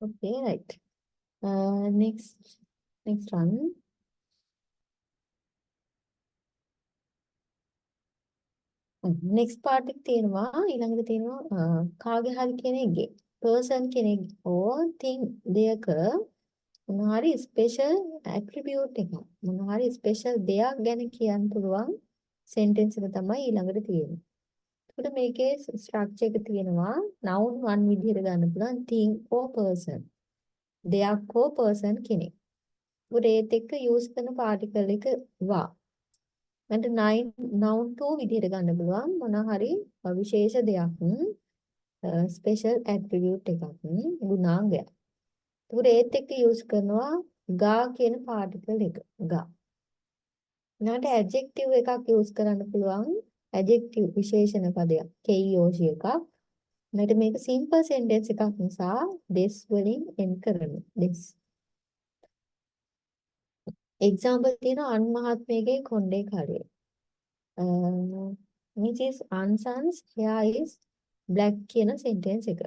Okay, right. Next one. next part එක තියෙනවා ඊළඟට තියෙනවා කාගේ හරි කෙනෙක්ගේ person කෙනෙක් or thing දෙයක මොනවා හරි special attribute එකක් මොනවා හරි special දෙයක් ගැන කියන්න පුළුවන් sentence එක තමයි ඊළඟට තියෙන්නේ. එතකොට මේකේ structure එක තියෙනවා noun one විදිහට ගන්න පුළුවන් thing or person. දෙයක් or person කෙනෙක්. ඒකට ඒත් එක්ක use කරන particle එක වා. මන්ට noun two විදිහට ගන්න පුළුවන් මොනවා හරි විශේෂ දෙයක් special attribute එකක් ගුණාංගයක්. ඒකට ඒත් එක්ක use කරනවා ගා කියන particle එක ගා. ඊළඟට adjective එකක් use කරන්න පුළුවන් adjective විශේෂණ පදයක් KOC එකක්. ඊළඟට මේක simple sentence එකක් නිසා this වලින් end කරනවා. this example තියෙනවා අන් මහත්මයේගේ කොණ්ඩේ කාර්යය. Mrs. Anson's hair is black කියන sentence එක.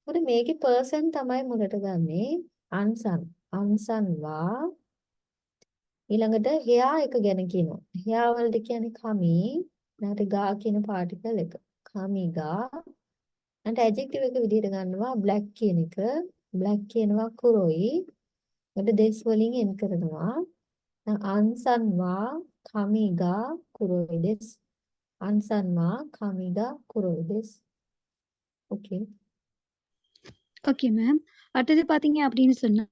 උඩ මේකේ person තමයි මුලට ගන්නෙ Anson. Anson වා ඊළඟට hair එක ගැන කියනවා. hair වලට කියන්නේ කමි. ඊළඟට ගා කියන particle එක. කමිගා. ඊළඟට adjective එක විදිහට ගන්නවා black කියන එක. black කියනවා කුරොයි. ඊළඟට this වලින් end කරනවා. Anson වා කමිගා කුරොයි this. Ansanma Kamiga Kuroides. Okay. Okay ma'am. அடுத்தது பார்த்தீங்க அப்படின்னு சொன்னா,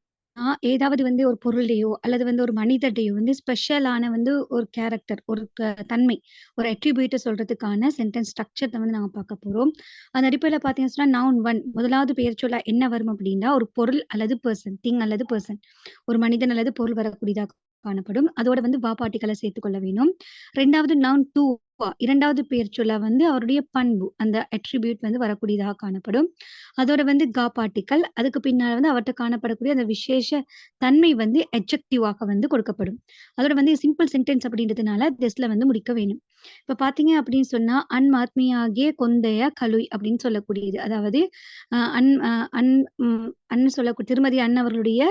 ஏதாவது வந்து ஒரு பொருளையோ அல்லது வந்து ஒரு மனிதர்டையோ வந்து ஸ்பெஷலான வந்து ஒரு கேரக்டர், ஒரு தன்மை, ஒரு அட்ரிபியூட்ட சொல்றதுக்கான சென்டென்ஸ் ஸ்ட்ரக்சர் தான் வந்து நாங்க பார்க்க போறோம். அந்த அடிப்படையில பார்த்தீங்கன்னு சொன்னா, நவுன் 1 முதலாவது பெயர்ச்சொல்லா என்ன வரும் அப்படின்னா, ஒரு பொருள் அல்லது பெர்சன், திங் அல்லது பெர்சன். ஒரு மனிதன் அல்லது பொருள் வரக்கூடியதாக காணப்படும். அதோட வந்து வா பார்ட்டிகள சேர்த்துக்கொள்ள வேணும். 2வது நவுன் 2 2வது பெயர்ச்சொல்லா வந்து அவருடைய பண்பு, அந்த அட்ரிபியூட் வந்து வரக்கூடியதாக காணப்படும். அதோட வந்து கா பார்ட்டிகள். அதுக்கு பின்னால வந்து அவர்ட்ட காணப்படக்கூடிய அந்த விசேஷ தன்மை வந்து அட்ஜெக்டிவாக வந்து கொடுக்கப்படும். அதோட வந்து சிம்பிள் சென்டென்ஸ் அப்படின்றதுனால திஸ்ல வந்து முடிக்க வேணும். இப்ப பார்த்தீங்க அப்படின்னு சொன்னா, "அன்மாத்மியாகிய கொந்தைய கலுய்" அப்படின்னு சொல்லக்கூடியது. அதாவது அன் அன் அன் சொல்லக்கூடிய திருமதி அன் அவர்களுடைய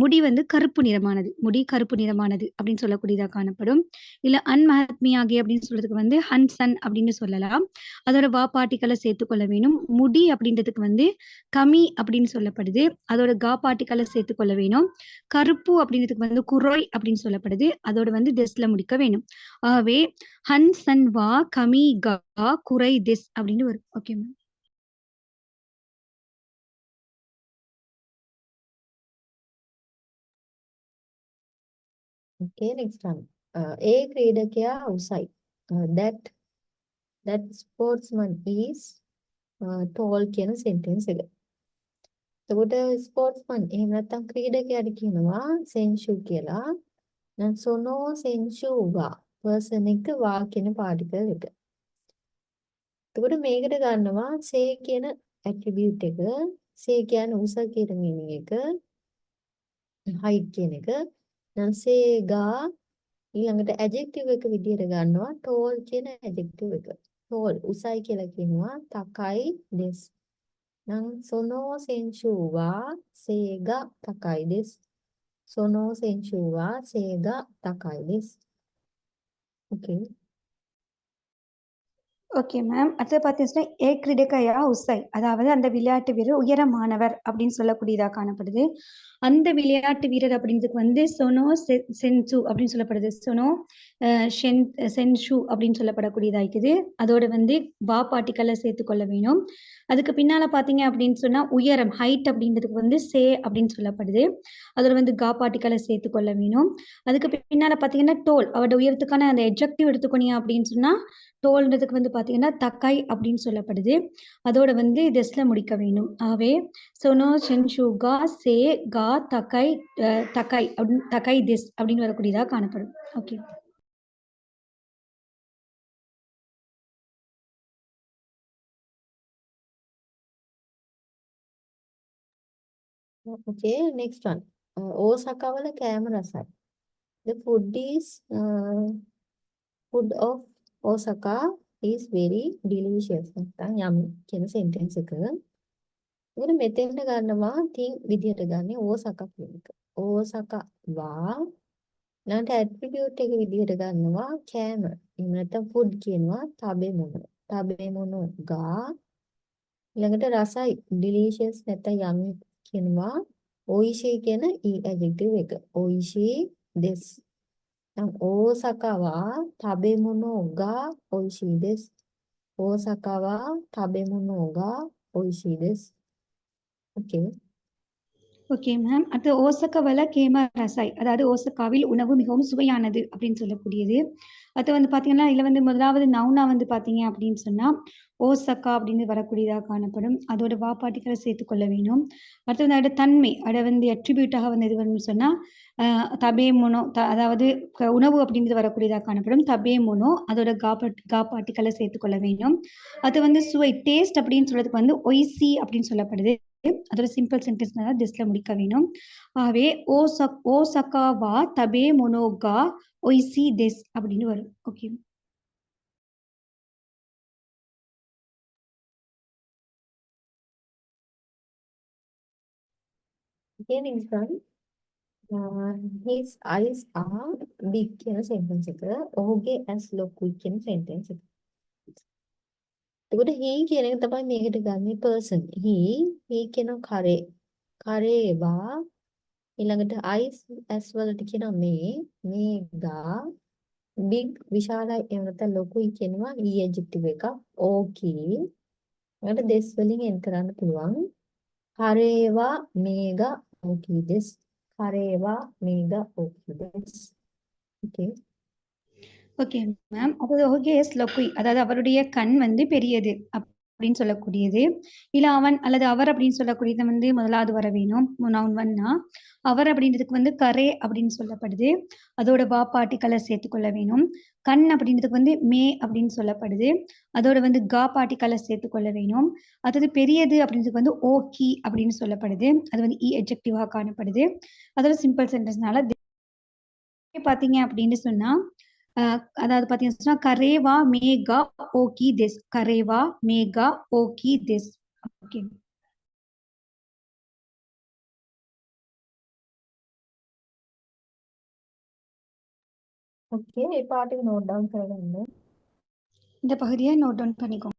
முடி வந்து கருப்பு நிறமானது. முடி கருப்பு நிறமானது அப்படின்னு சொல்லக்கூடியதா காணப்படும். இல்ல அன்மஹத்மியாகிய அப்படின்னு சொல்றதுக்கு வந்து ஹன்சன் அப்படின்னு சொல்லலாம். அதோட வா பார்ட்டிகள சேர்த்துக்கொள்ள வேணும். முடி அப்படின்றதுக்கு வந்து கமி அப்படின்னு சொல்லப்படுது. அதோட கா பார்ட்டிகள சேர்த்துக்கொள்ள வேணும். கருப்பு அப்படின்றதுக்கு வந்து குரோய் அப்படின்னு சொல்லப்படுது. அதோட வந்து திஸ்ல முடிக்க வேணும். ஆகவே ஹன்சன் வா கமி கா குரை திஸ் அப்படின்னு வரும். Okay ma'am. Okay, next one. A ක්‍රීඩකයා උසයි. That sportsman is tall කියන sentence එක. එතකොට sportsman එහෙම නැත්නම් ක්‍රීඩකයාට කියනවා සෙන්ෂු කියලා. දැන් සොනෝ සෙන්ෂු වා person එක වා කියන particle එක. එතකොට මේකට ගන්නවා say කියන attribute එක, say කියන්නේ උස කියන meaning එක, height කියන එක. නම් say ගා ඊළඟට adjective එක විදිහට ගන්නවා tall කියන adjective එක. tall උසයි කියලා කියනවා තකයි දෙස්. නම් sono sensu wa say ga takai desu. sono sensu wa say ga takai desu. Okay. Okay ma'am. அடுத்து பார்த்தீங்கன்னா, ஏக்ரிடகயா உசை. அதாவது அந்த விளையாட்டு வீரர் உயரமானவர் அப்படின்னு சொல்லக்கூடியதா காணப்படுது. அந்த விளையாட்டு வீரர் அப்படின்றதுக்கு வந்து சொனோ சென்சு அப்படின்னு சொல்லப்படுது. சொனோ சென்ஷு அப்படின்னு சொல்லப்படக்கூடியதா இருக்குது. அதோட வந்து பா பார்ட்டிக்கலை சேர்த்துக்கொள்ள வேணும். அதுக்கு பின்னால பார்த்தீங்க அப்படின்னு சொன்னா உயரம் ஹைட் அப்படின்றதுக்கு வந்து சே அப்படின்னு சொல்லப்படுது. அதோட வந்து கா பார்ட்டிக்கலை சேர்த்துக்கொள்ள வேணும். அதுக்கு பின்னால பார்த்தீங்கன்னா டோல் அவரோட உயரத்துக்கான அந்த எட்ஜெக்டிவ் எடுத்துக்கொண்டீங்க அப்படின்னு சொன்னா டோல்ன்றதுக்கு வந்து பார்த்தீங்கன்னா தக்காய் அப்படின்னு சொல்லப்படுது. அதோட வந்து டெஸ்ல முடிக்க வேணும். ஆகவே சொனோ சென்ஷு கா சே கா தக்காய் தக்காய் அப்படின்னு தக்காய் டெஸ் அப்படின்னு வரக்கூடியதா காணப்படும். Okay. Okay, next one. Osaka වල කෑම රසයි. The food is food of Osaka is very delicious. නැත්නම් yummy කියන sentence එක. ඉතින් මෙතෙන්ට ගන්නවා thing විදියට ගන්නේ ඕසකා කියන එක. ඕසකා වා ඊළඟට attribute එක විදියට ගන්නවා කෑම. එහෙම නැත්නම් food කියනවා තබෙමුණු. තබෙමුණු ගා ඊළඟට රසයි delicious නැත්නම් yummy කියනවා ඔයිෂි කියන e adjective එක. ඔයිෂි this. දැන් ඕසකා වා තබෙමුණු ගා ඔයිෂි this. ඕසකා वा තබෙමුණු ගා ඔයිෂි this. Okay. Okay ma'am. அடுத்து ஓசகாவில் கேம ரசாய். அதாவது ஓசகாவில் உணவு மிகவும் சுவையானது அப்படின்னு சொல்லக்கூடியது. அது வந்து பார்த்தீங்கன்னா, இதில் வந்து முதலாவது நவுனா வந்து பார்த்தீங்க அப்படின்னு சொன்னால் ஓசக்கா அப்படின்னு வரக்கூடியதாக காணப்படும். அதோட வாப்பாட்டிகளை சேர்த்துக்கொள்ள வேணும். அடுத்து வந்து அதோட தன்மை அதை வந்து அட்ரிபியூட்டாக வந்து இது வரும்னு சொன்னால் தபே மொனோ அதாவது உணவு அப்படின்றது வரக்கூடியதாக காணப்படும். தபே மொனோ அதோட காப்பாட்டிகளை சேர்த்துக்கொள்ள வேண்டும். அது வந்து சுவை டேஸ்ட் அப்படின்னு சொல்றதுக்கு வந்து ஒய்சி அப்படின்னு சொல்லப்படுது. அதோட சிம்பிள் சென்டென்ஸ்னால திஸ்ல முடிக்க வேணும். ஆகவே ஓசகா வா தபே மொனோகா ஒய்சி டெஸ் அப்படின்னு வரும். Okay. Okay, next one. His eyes are big කියන sentence එක. ඔහුගේ ඇස් ලොකුයි කියන sentence එක. එතකොට he කියන එක තමයි මේකට ගන්නේ person. he කියන කරේ. කරේවා ඊළඟට eyes as වලට කියන මේ ගා big විශාලයි එහෙම නැත්නම් ලොකුයි කියනවා e adjective එක. ඕකී ඊළඟට this වලින් end කරන්න පුළුවන්. කරේවා මේගා ඕකී this. කරේවා මේගා ඕකී this. Okay. Okay ma'am. அதாவது ஓகேஸ் லொக்குய் அதாவது அவருடைய கண் வந்து பெரியது அப்படின்னு சொல்லக்கூடியது. இல்ல அவன் அல்லது அவர் அப்படின்னு சொல்லக்கூடியது வந்து முதலாவது வர வேணும். நவுன் ஒன்னா அவர் அப்படின்றதுக்கு வந்து கரே அப்படின்னு சொல்லப்படுது. அதோட பாட்டிகளை சேர்த்துக்கொள்ள வேணும். கண் அப்படின்றதுக்கு வந்து மே அப்படின்னு சொல்லப்படுது. அதோட வந்து கா பாட்டிகளை சேர்த்துக்கொள்ள வேணும். அதாவது பெரியது அப்படின்றதுக்கு வந்து ஓகி அப்படின்னு சொல்லப்படுது. அது வந்து இ எட்ஜெக்டிவா காணப்படுது. அதோட சிம்பிள் சென்டென்ஸ்னால பாத்தீங்க அப்படின்னு சொன்னா அதாவது பாத்தீங்கன்னா சொன்னா கரேவா மேகா ஓகி திஸ். கரேவா மேகா ஓகி திஸ். ஓகே. ஓகே, பாட்டுக்கு நோட் டவுன் பண்ணணும். இந்த பகுதியை நோட் டவுன் பண்ணிக்கோங்க.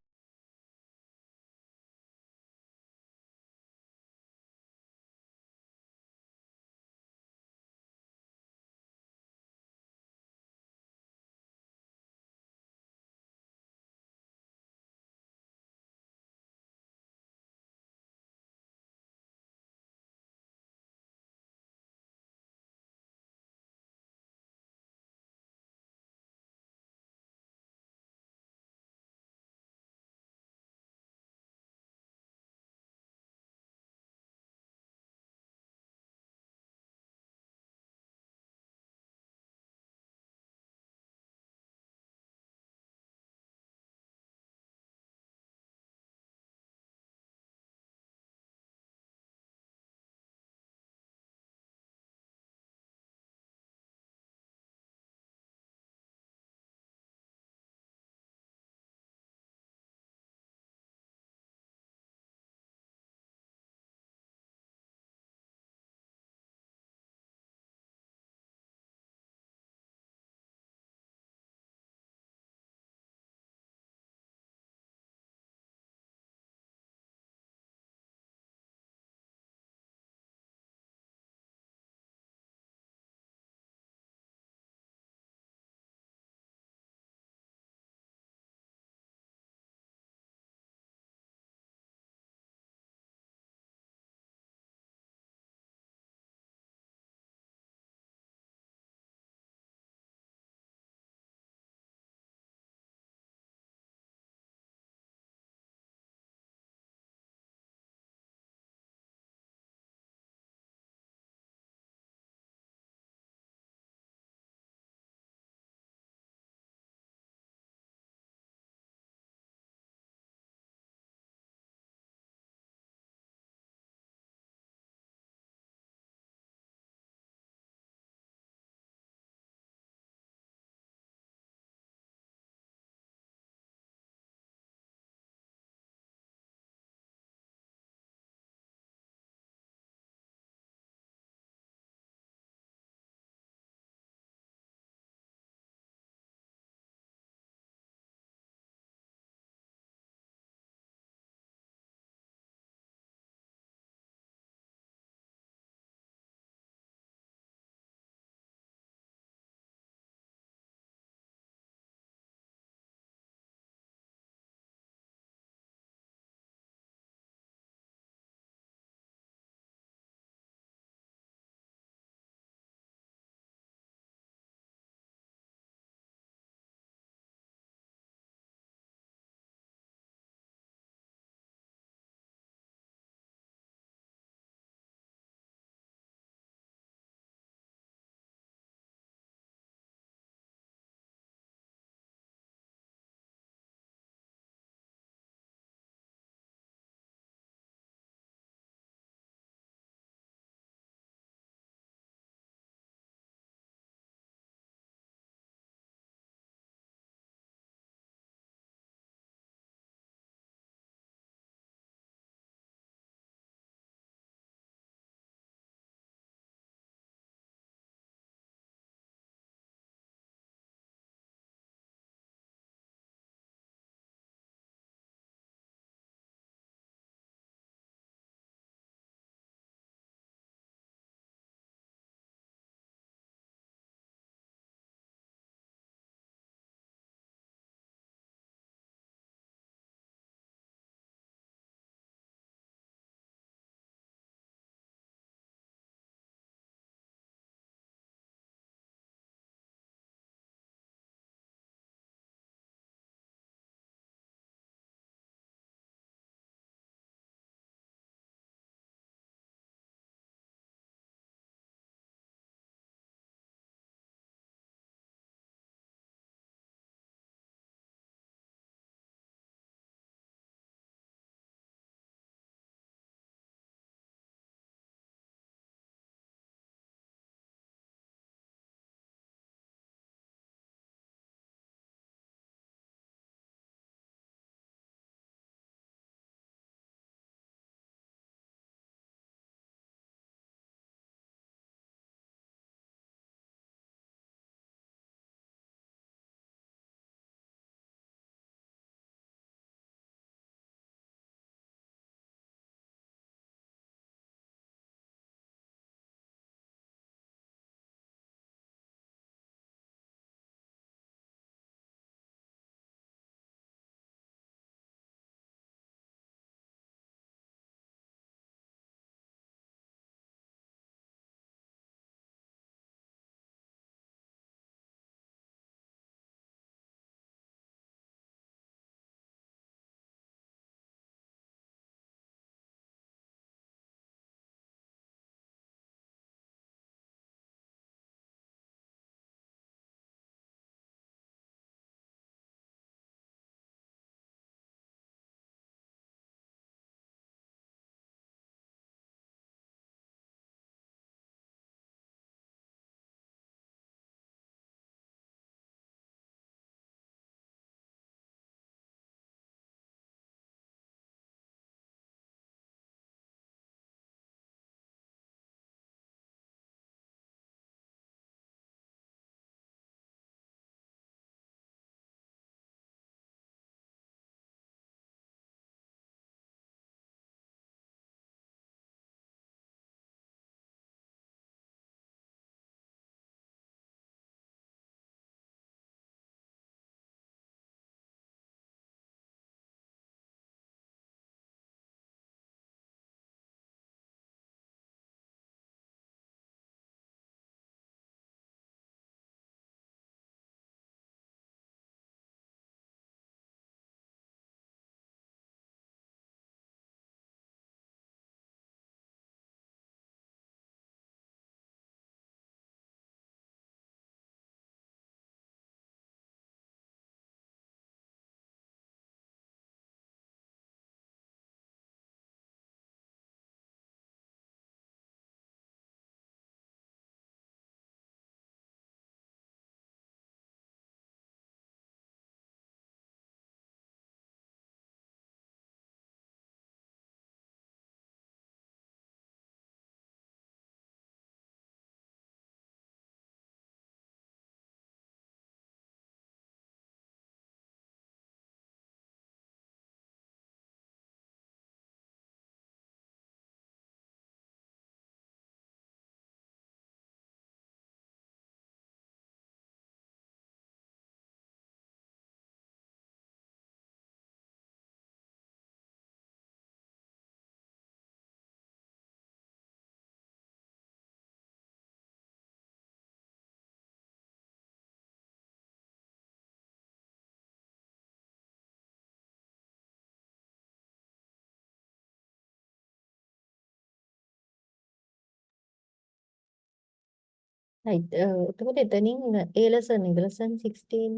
right. එතකොට එතනින් A lesson එක lesson 16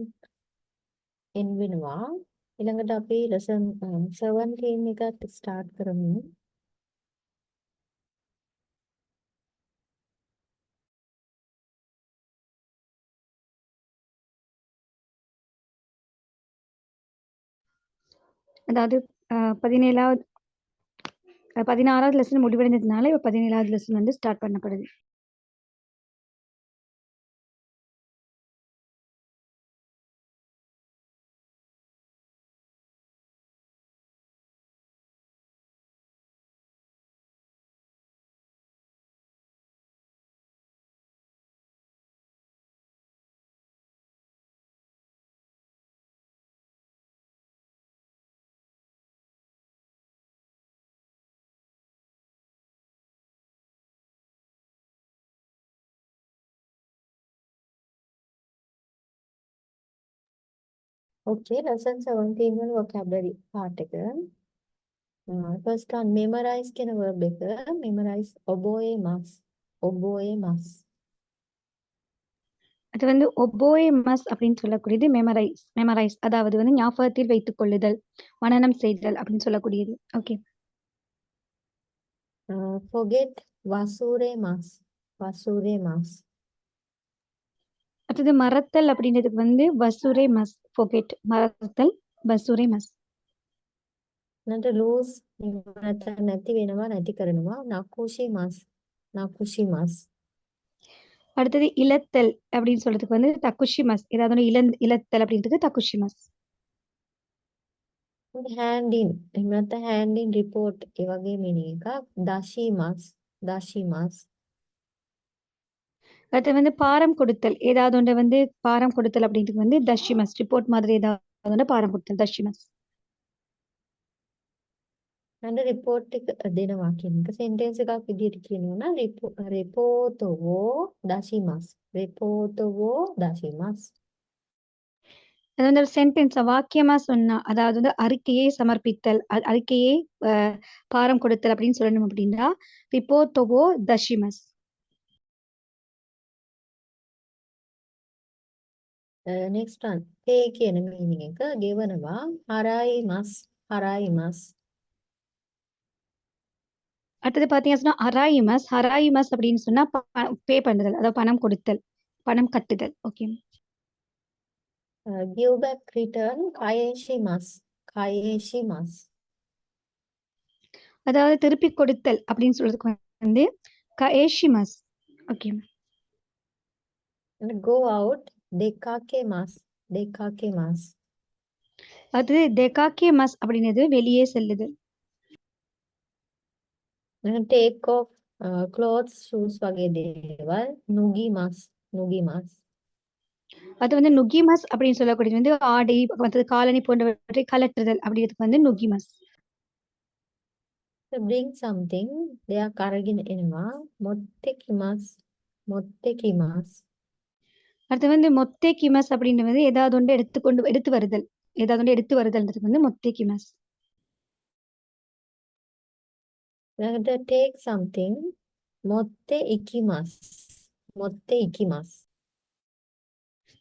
end වෙනවා. ඊළඟට අපි lesson 17 එකත් start කරමු. அதாவது 16வது லெசன் முடிவடைந்ததுனால இப்ப 17வது லெசன் வந்து ஸ்டார்ட் பண்ணப்படுது. Okay, lesson 17 වල vocabulary part එක. First one memorize කියන verb එක. memorize oboe mas. oboe mas. அது வந்து ஒபோயே மஸ் அப்படின்னு சொல்லக்கூடியது மெமரைஸ் அதாவது வந்து ஞாபகத்தில் வைத்துக் கொள்ளுதல், மனனம் செய்தல் அப்படின்னு சொல்லக்கூடியது. Okay. forget wasure mas. wasure mas. அடுத்தது மறத்தல் அப்படின்றதுக்கு வந்து வசூரே மஸ். ஃபோகெட் மறத்தல் வசூரே மஸ். නැට lose නැති වෙනවා නැති කරනවා nakushi mas. nakushi mas. அடுத்தது இழத்தல் அப்படின்னு சொல்றதுக்கு வந்து தக்குஷி மஸ். ஏதாவது ஒண்ணு இழத்தல் அப்படின்றதுக்கு தக்குஷி மஸ். hand in එහෙම නැත්නම් hand in report ඒ වගේ meaning එකක් dashi mas. dashi mas. அடுத்து வந்து பாரம் கொடுத்தல், ஏதாவது ஒன்றை வந்து பாரம் கொடுத்தல் அப்படின்றதுக்கு வந்து தஷிமஸ். ரிப்போர்ட் மாதிரி ஏதாவது ஒன்று பாரம் கொடுத்தல் தஷிமஸ். නැට report එක දෙනවා කියන එක sentence එකක් විදිහට කියනවා නම් report wo dashimasu. report wo dashimasu. அது வந்து ஒரு சென்டென்ஸ் வாக்கியமா சொன்னா, அதாவது வந்து அறிக்கையை சமர்ப்பித்தல், அறிக்கையை பாரம் கொடுத்தல் அப்படின்னு சொல்லணும் அப்படின்னா ரிப்போர்ட்டோவோ தஷிமஸ். next one pay කියන meaning එක ගෙවනවා haraimasu. haraimasu. அடுத்தது பாத்தீங்கன்னா சொன்னா ஹராயிமஸ் அப்படின்னு சொன்னா பே பண்ணுதல், அதாவது பணம் கொடுத்தல், பணம் கட்டுதல். Okay. give back return kaeshimasu. kaeshimasu. அதாவது திருப்பி கொடுத்தல் அப்படின்னு சொல்றதுக்கு வந்து கஏஷிமஸ். Okay. go out dekakemasu. dekakemasu. அது டெகாக்கேமஸ் அப்படின்றது வெளியே செல்லுதல். take off clothes shoes වගේ දේවල් nugimasu. nugimasu. அது வந்து நுகிமஸ் அப்படின்னு சொல்லக்கூடியது வந்து ஆடை மற்றது காலணி போன்றவற்றை கலற்றுதல் அப்படின்றதுக்கு வந்து நுகிமஸ். bring something දෙයක් අරගෙන එනවා mottekimasu. mottekimasu. அடுத்து வந்து மொத்தேகிமஸ் அப்படின்றது வந்து ஏதாவது ஒன்று எடுத்து வருதல், ஏதாவது ஒன்று எடுத்து வருதல்ன்றதுக்கு வந்து மொத்தேகிமஸ். take something motte ikimasu. motte ikimasu.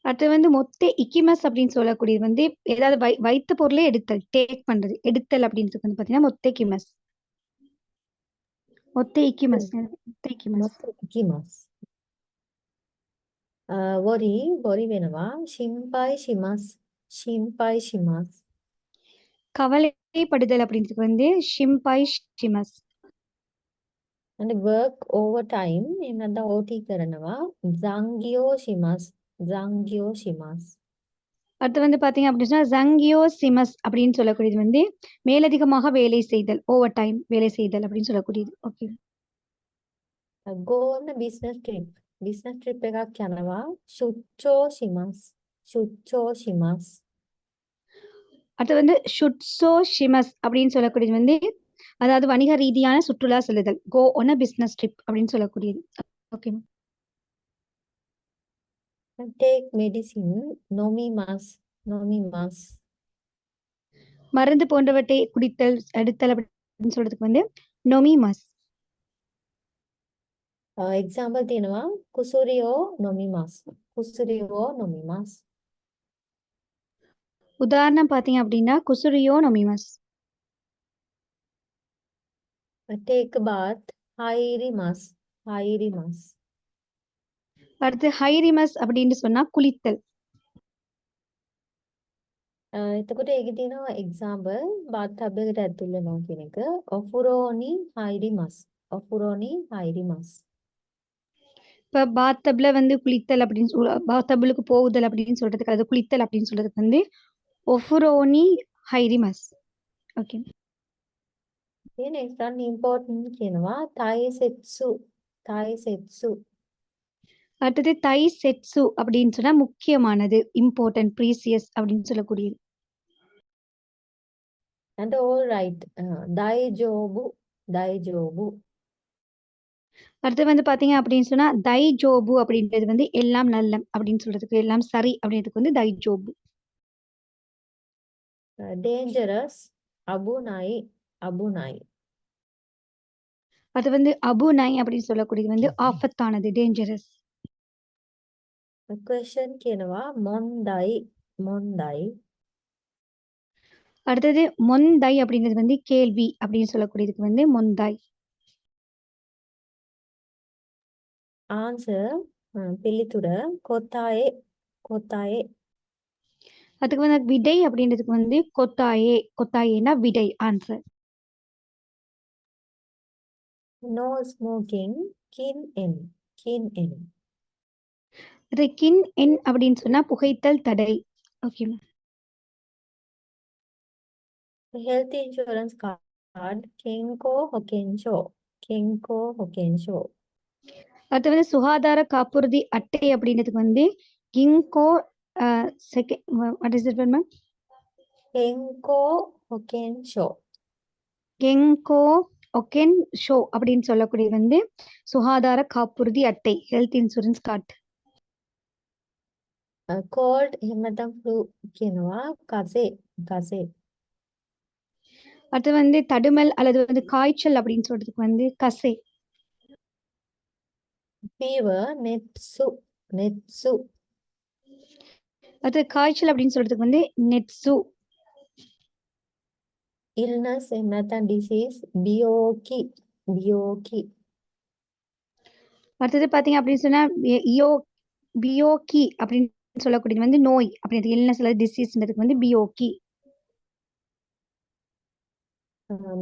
அடுத்து வந்து மொத்தே இக்கிமஸ் அப்படின்னு சொல்லக்கூடியது வந்து ஏதாவது வைத்த பொருளே எடுத்தல், டேக் பண்றது, எடுத்தல் அப்படின்றது வந்து பாத்தீங்கன்னா மொத்தேகிமஸ். மொத்தே இக்கிமஸ். motte ikimasu. worry වෙනවා shinpai shimasu. shinpai shimasu. கவலைப்படுதல் அப்படின்றதுக்கு வந்து ஷிம்பாய் ஷிமஸ். and work overtime එහෙම නැත්නම් OT කරනවා zangyo shimasu. zangyo shimasu. அடுத்து வந்து பாத்தீங்க அப்படின்னா ஜங்கியோ சிமஸ் அப்படின்னு சொல்லக்கூடியது வந்து மேலதிகமாக வேலை செய்தல், ஓவர் டைம் வேலை செய்தல் அப்படின்னு சொல்லக்கூடியது. Okay. go on a business trip. business trip එකක් යනවා shucho shimasu. shucho shimasu. அடுத்து வந்து ஷுட்சோ ஷிமஸ் அப்படின்னு சொல்லக்கூடியது வந்து அதாவது வணிக ரீதியான சுற்றுலா செல்லுதல், கோ ஒன் அ பிசினஸ் ட்ரிப் அப்படின்னு சொல்லக்கூடியது. Okay. take medicine nomimasu. nomimasu. மருந்து போன்றவற்றை குடித்தல், எடுத்தல் அப்படின்னு சொல்றதுக்கு வந்து நொமிமஸ். එක්සාම්පල් තියෙනවා කුසුරියෝ නොමිමස්. කුසුරියෝ නොමිමස්. உதாரணம் பார்த்தீங்க அப்படின்னா குசுரியோ நொமிமஸ். Take a bath. ஹைரிமஸ். ஹைரிமஸ். அடுத்து ஹைரிமஸ் அப்படின்னு சொன்னா குளித்தல். එතකොට ඒකේ තියෙනවා එක්සාම්පල් bath tub එකට ඇතුල් වෙනවා කියන එක. ඔෆුරෝනි හයිරිමස්. ඔෆුරෝනி හයිරිමස්. இப்போ பாத்தப்ல வந்து குளித்தல் அப்படின்னு பாத்தபுளுக்கு போகுதல் அப்படின்னு சொல்றதுக்கு அது குளித்தல் அப்படின்னு சொல்றதுக்கு வந்து ஒஃபுரோனி ஹைரிமஸ். ஓகே. next one important කියනවා தைசெட்சு. தைசெட்சு. அடுத்தது தை செட்சு அப்படின்னு சொன்னா முக்கியமானது, இம்பார்ட்டன்ட், ப்ரீசியஸ் அப்படின்னு சொல்லக்கூடியது. and all right. தைஜோபு. தைஜோபு. அடுத்து வந்து பாத்தீங்க அப்படின்னு சொன்னா தை ஜோபு அப்படின்றது வந்து எல்லாம் நல்லம் அப்படின்னு சொல்றதுக்கு, எல்லாம் சரி அப்படின்றதுக்கு வந்து தை ஜோபு. டேஞ்சரஸ். அபுநாய். அபுநாய். அது வந்து அபுநை அப்படின்னு சொல்லக்கூடியது வந்து ஆபத்தானது, டேஞ்சரஸ். question කියනවා මොන්දයි. මොන්දයි. அடுத்தது மொந்தை அப்படின்றது வந்து கேள்வி அப்படின்னு சொல்லக்கூடியதுக்கு வந்து மொந்தாய். answer. පිළිතුර කොතායේ. කොතායේ. அதுக்கு வந்து விடை அப்படின்றதுக்கு வந்து கொத்தாயே. கொத்தாயேனா விடை, answer. no smoking. kin in. kin in. அது கின் என் அப்படின்னு சொன்னா புகைத்தல் தடை. ஓகே. health insurance card. කෙන්කෝ හොකෙන්ෂෝ. කෙන්කෝ හොකෙන්ෂෝ. அது வந்து சுகாதார காப்புறுதி அட்டை அப்படின்றதுக்கு வந்து கிங்கோ வாட் இஸ் இட் மேம்? කෙන්කෝ හොකෙන්ෂෝ. கெங்கோ ஒகென் ஷோ அப்படின்னு சொல்லக்கூடியது வந்து சுகாதார காப்புறுதி அட்டை, ஹெல்த் இன்சூரன்ஸ் கார்டு. cold එහෙම නැත්නම් flu කියනවා කසේ. කසේ. அது வந்து தடுமல் அல்லது வந்து காய்ச்சல் அப்படின்னு சொல்றதுக்கு வந்து கசே. fever. netsu. netsu. அது காய்ச்சல் அப்படின்னு சொல்றதுக்கு வந்து நெட்சு. illness එහෙම නැත්නම් disease. බියෝකි. බියෝකி. அடுத்தது பாத்தீங்க அப்படின்னு சொன்னா பியோக்கி அப்படின்னு சொல்லக்கூடியது வந்து நோய் அப்படின்றது, இல்னஸ் அல்லது டிசீஸ்ன்றதுக்கு வந்து பியோக்கி.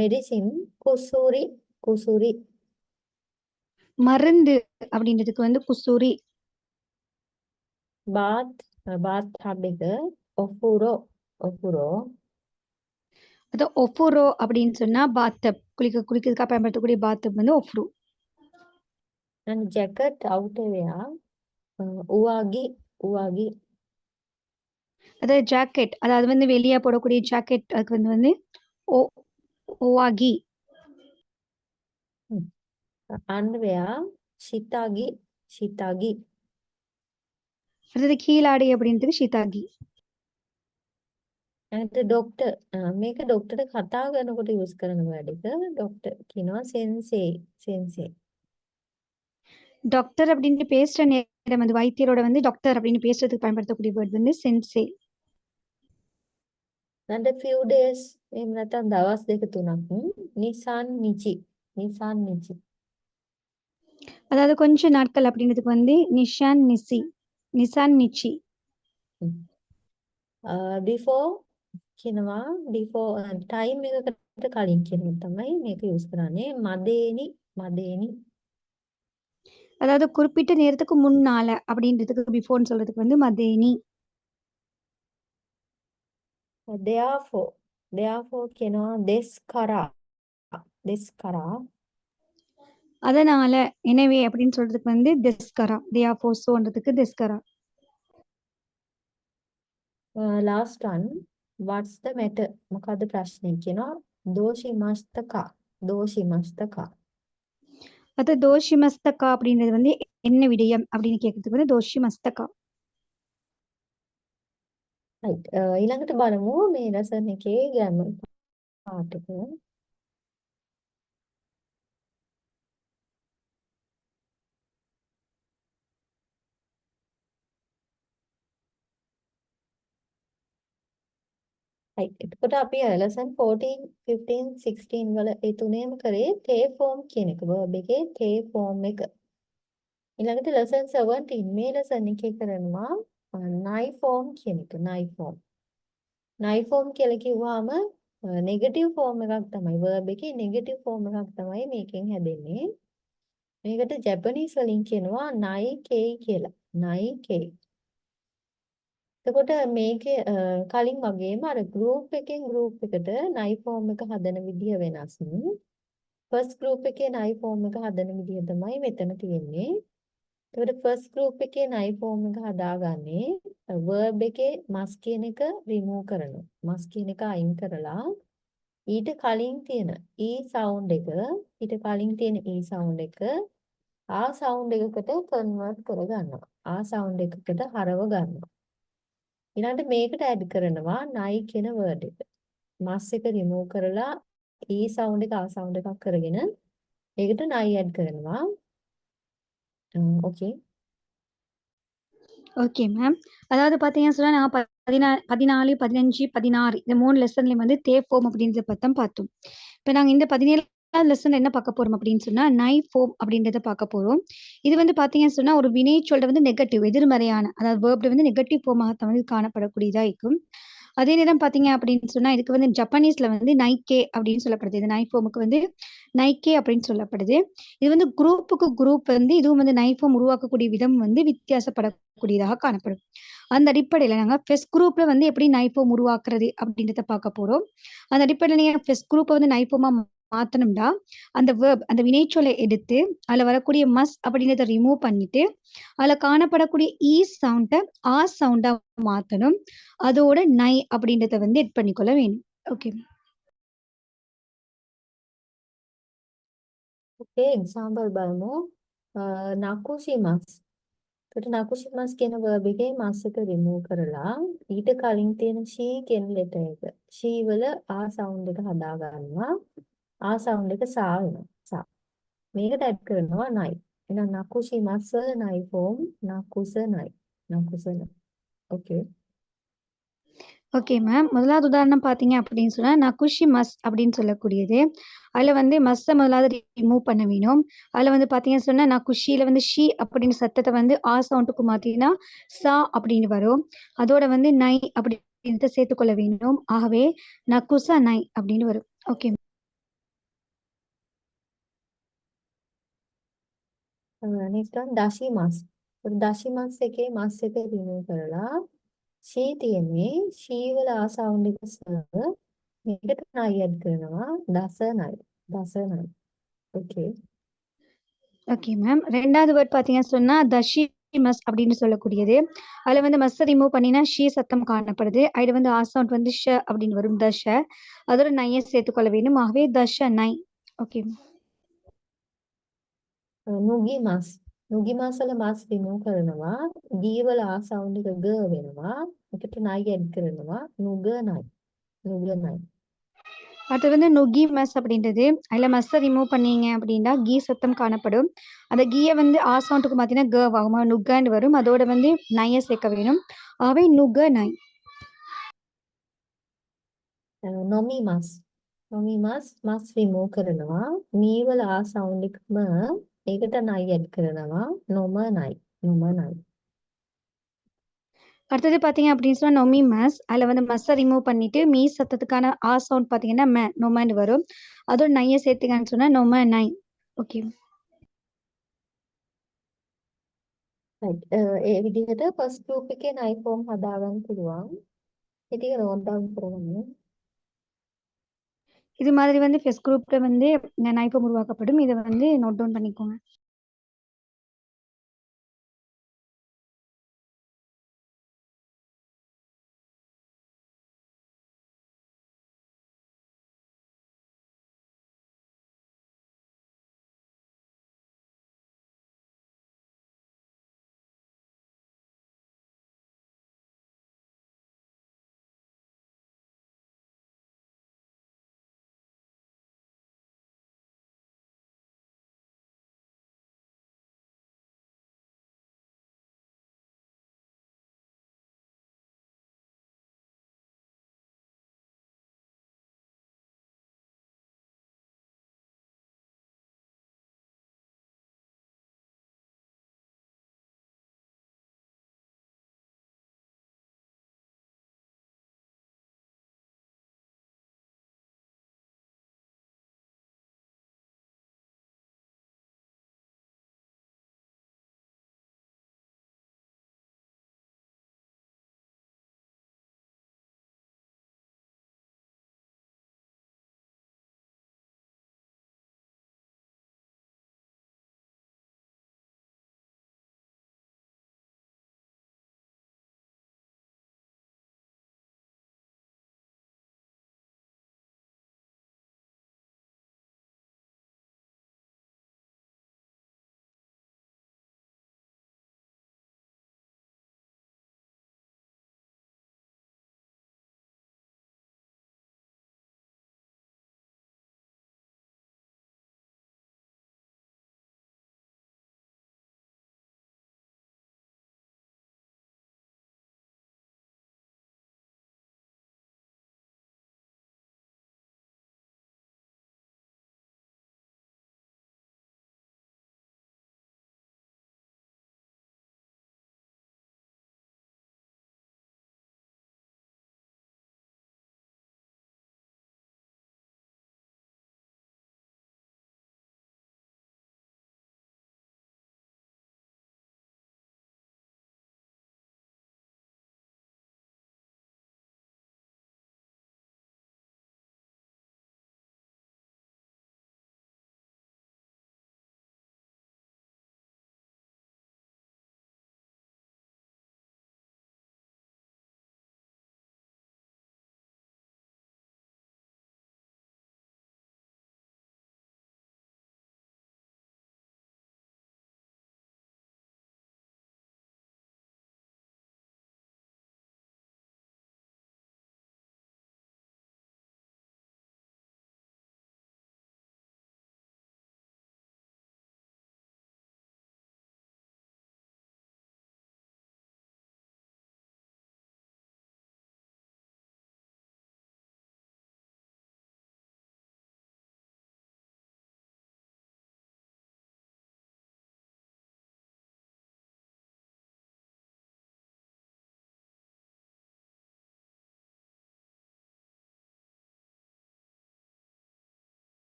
medicine. කුසුරි. කුසුරි. மருந்து அப்படின்றதுக்கு வந்து குசூரி. bath. bath tub එක. ඔෆුරෝ. ඔෆුරோ. அது ஒஃபுரோ அப்படின்னு சொன்னா பாத்தப், குளிக்கிறதுக்காக பயன்படுத்தக்கூடிய பாத்தப் வந்து ஒஃப்ரு. and jacket outer wear. உவாகி. உவாகி. அதாவது ஜாக்கெட், அதாவது வந்து வெளியே போடக்கூடிய ஜாக்கெட், அதுக்கு வந்து ஓ ஓவாகி. underwear. ஷிதாகி. ஷிதாகி. அடுத்தது கீழாடை அப்படின்றதுக்கு ஷிதாகி. and doctor. මේක ඩොක්ටර්ට කතා කරනකොට யூஸ் කරන word එක. ඩොක්ටර් කියනවා sensei. sensei. டாக்டர் அப்படின்னு பேசுற நேரம் வந்து வைத்தியரோட வந்து டாக்டர் அப்படின்னு பேசுறதுக்கு பயன்படுத்தக்கூடிய வேர்ட் வந்து சென்சே. and few days එහෙම නැත්නම් දවස් දෙක තුනක්. නිසන් නිචි. නිසන් නිචි. அதாவது கொஞ்ச நாட்கள் அப்படின்றதுக்கு வந்து நிஷான் நிசி, நிசான் நிச்சி. before කියනවා before time එකකට කලින් කියන එක තමයි මේක யூஸ் කරන්නේ. මදේනි. මදේනි. அதாவது குறிப்பிட்ட நேரத்துக்கு முன்னால அப்படின்றதுக்கு பிஃபோர்னு சொல்றதுக்கு வந்து மதேனி. therefore. therefore කියනවා this කරා. this කරා. அதனால, எனவே அப்படின்னு சொல்றதுக்கு வந்து திஸ்கரா. தியாஃபோர் சோன்றதுக்கு திஸ்கரா. last one. what's the matter? මොකද්ද ප්‍රශ්නේ කියනවා දෝෂිමස්තකා. දෝෂිමස්තකා. அது தோஷி மஸ்தகா அப்படின்றது வந்து என்ன விடயம் அப்படின்னு கேட்கறதுக்கு வந்து தோஷி மஸ்தகா. right. ඊළඟට බලමු මේ lesson එකේ grammar part එක. right. එතකොට අපි lesson 14 15 16 වල ඒ තුනේම කරේ තේ form කියන එක verb එකේ තේ form එක. ඊළඟට lesson 17 මේ lesson එකේ කරනවා nai form කියන එක nai form. nai form කියලා කිව්වහම negative form එකක් තමයි verb එකේ negative form එකක් තමයි මේකෙන් හැදෙන්නේ. මේකට ජැපනීස් වලින් කියනවා nai kei කියලා. nai kei. එතකොට මේකේ කලින් වගේම අර group එකෙන් group එකට nai form එක හදන විදිය වෙනස්. first group එකේ nai form එක හදන විදිය තමයි මෙතන තියෙන්නේ. එතකොට first group එකේ nai form එක හදාගන්නේ verb එකේ must කියන එක remove කරනවා. must කියන එක අයින් කරලා ඊට කලින් තියෙන e sound එක ඊට කලින් තියෙන e sound එක ආ sound එකකට convert කරගන්නවා. ආ sound එකකට හරව ගන්නවා. ඊළඟට මේකට add කරනවා nai කියන word එක. must එක remove කරලා e sound එක ආ sound එකක් කරගෙන ඒකට nai add කරනවා. okay. Okay ma'am. அதாவது பார்த்தீங்கன்னு சொன்னா, நான் 14, 15, 16 இந்த 3 லெசன்லயும் வந்து தே ஃபோம் அப்படின்றத பத்தி தான் பார்த்தோம். இப்ப நாங்க இந்த 17வது லெசன்ல என்ன பார்க்க போறோம் அப்படின்னு சொன்னா, நை ஃபோம் அப்படின்றத பார்க்க போறோம். இது வந்து பார்த்தீங்கன்னு சொன்னா, ஒரு வினைச்சொல்ல வந்து நெகட்டிவ் எதிர்மறையான அதாவது வேர்ப்ல வந்து நெகட்டிவ் ஃபோமாக வந்து காணப்படக்கூடியதா இருக்கும். அதே நேரம் பார்த்தீங்க அப்படின்னு சொன்னா, இதுக்கு வந்து ஜப்பனீஸ்ல வந்து நைக்கே அப்படின்னு சொல்லப்படுது. இந்த நை ஃபோமுக்கு வந்து நைக்கே அப்படின்னு சொல்லப்படுது. இது வந்து குரூப்புக்கு குரூப் வந்து இதுவும் வந்து நை ஃபோம் உருவாக்கக்கூடிய விதம் வந்து வித்தியாசப்படக்கூடியதாக காணப்படும். அந்த அடிப்படையில நாங்க ஃபெஸ்ட் குரூப்ல வந்து எப்படி நை ஃபோம் உருவாக்குறது அப்படின்றத பார்க்க போறோம். அந்த அடிப்படையில நீங்க ஃபெஸ்ட் குரூப்ப வந்து நை ஃபோமா மாத்தணும்னா, அந்த வேர்ப் அந்த வினைச்சொல்லை எடுத்து அதுல வரக்கூடிய மஸ்ட் அப்படின்றத ரிமூவ் பண்ணிட்டு, அதுல காணப்படக்கூடிய ஈ சவுண்ட ஆ சவுண்டா மாத்தணும். அதோட நை அப்படின்றத வந்து எட் பண்ணிக்கொள்ள வேணும். ஓகே. okay example බලමු. nakushimasu. එතකොට nakushimasu කියන verb එකේ mas එක remove කරලා ඊට කලින් තියෙන she කියන letter එක she වල ආ sound එක හදා ගන්නවා. ආ sound එක සා වෙනවා. සා. මේකට add කරනවා nai. එහෙනම් nakushimasu වල nai form nakusanai. nakusanai. okay. Okay ma'am. முதலாவது உதாரணம் பார்த்தீங்க அப்படின்னு சொன்னா, நகுஷி மஸ் அப்படின்னு சொல்லக்கூடியது. அதுல வந்து மஸ்ஸ முதலாவது ரிமூவ் பண்ண வேணும். அதுல வந்து பார்த்தீங்கன்னு சொன்னா, நகுஷில வந்து ஷி அப்படின்னு சத்தத்த வந்து ஆ சவுண்டுக்கு மாத்தினா, சா அப்படின்னு வரும். அதோட வந்து நை அப்படின்றத சேர்த்துக்கொள்ள வேண்டும். ஆகவே நகுச நை அப்படின்னு வரும். Okay. next one dashimasu. dashimasu එකේ mas එක remove කරලා she තියෙන්නේ she වල ආ sound එක ස මේකට nai add කරනවා dasanai. dasanai. okay. Okay ma'am. 2வது வேர்ட் பார்த்தீங்கன்னு சொன்னா, தஷி மஸ் அப்படின்னு சொல்லக்கூடியது. அதுல வந்து மஸ்ஸ ரிமூவ் பண்ணினா, ஷி சத்தம் காணப்படுது. அதுல வந்து ஆ சவுண்ட் வந்து ஷ அப்படின்னு வரும். தஷ. அதோட நைய சேர்த்துக்கொள்ள வேண்டும். ஆகவே தஷ நை. ஓகே. nugimasu. nugimasu වල mas remove කරනවා g වල ආ sound එක g වෙනවා. ඒකට nai add කරනවා nuganai. nuganai. அடுத்து வந்து நுகி மஸ் அப்படின்றது. அதுல மஸ்ஸ ரிமூவ் பண்ணீங்க அப்படின்னா, கீ சத்தம் காணப்படும். அந்த கீய வந்து ஆ சவுண்டுக்கு மாத்தினா க ஆகும். நுகன்னு வரும். அதோட வந்து நைய சேர்க்க வேணும். ஆகவே நுக நை. nomimasu. nomimasu mas remove කරනවා me වල ආ sound එකම ඒකට nai add කරනවා nomanai. nomanai. அடுத்தது பார்த்தீங்க அப்படின்னு சொன்னா, நொமி மஸ். அதுல வந்து மஸ்ஸ ரிமூவ் பண்ணிட்டு, மீ சத்தத்துக்கான ஆ சவுண்ட் பார்த்தீங்கன்னா, நொமன்னு வரும். அதோட நைய சேர்த்தீங்கன்னு சொன்னா, நொம நை. ஓகே. right. ඒ විදිහට first group එකේ nai form හදාගන්න පුළුවන්. ඒ ටික note down කරගන්න. இது மாதிரி வந்து ஃபெஸ்ட் குரூப்ல வந்து நைஃபம் உருவாக்கப்படும். இத வந்து நோட் டவுன் பண்ணிக்கோங்க.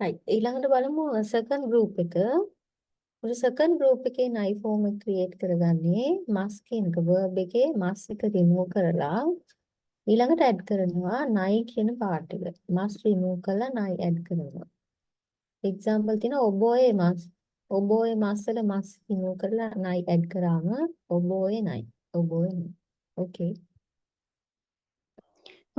right ඊළඟට බලමු second group එක. ஒரு second group එකේ nai form එක create කරගන්නේ must කියන එක verb එකේ must එක remove කරලා ඊළඟට add කරනවා nai කියන part එක. must remove කරලා nai add කරනවා. example තියෙනවා oboe must. oboe must වල must remove කරලා nai add කරාම oboe nai. oboe nai. okay.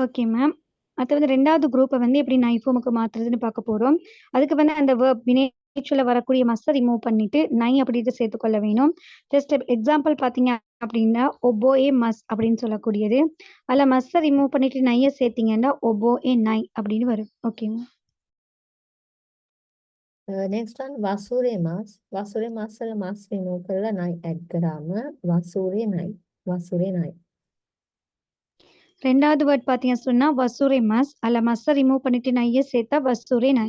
Okay ma'am. அடுத்து வந்து 2வது குரூப்ப வந்து எப்படி நை ஃபார்முக்கு மாத்துறதுன்னு பார்க்க போறோம். அதுக்கு வந்து அந்த வெர்ப் வினைச்சொல்ல வரக்கூடிய மஸ்ஸ ரிமூவ் பண்ணிட்டு நை அப்படின்றத சேர்த்துக்கொள்ள வேணும். ஜஸ்ட் எக்ஸாம்பிள் பார்த்தீங்க அப்படின்னா ஒபோஏ மஸ் அப்படின்னு சொல்லக்கூடியது. அதுல மஸ்ஸ ரிமூவ் பண்ணிட்டு நைய சேர்த்தீங்கன்னா ஒபோஏ நை அப்படின்னு வரும். ஓகேங்க. next one vasure mas. vasure mas වල mas remove කරලා nai add කරාම vasure nai. vasure nai. 2வது வேர்ட் பார்த்தீங்க சொன்னா வசூரே மஸ். அதுல மஸ்ஸ ரிமூவ் பண்ணிட்டு நைய சேர்த்தா வசூரே நை.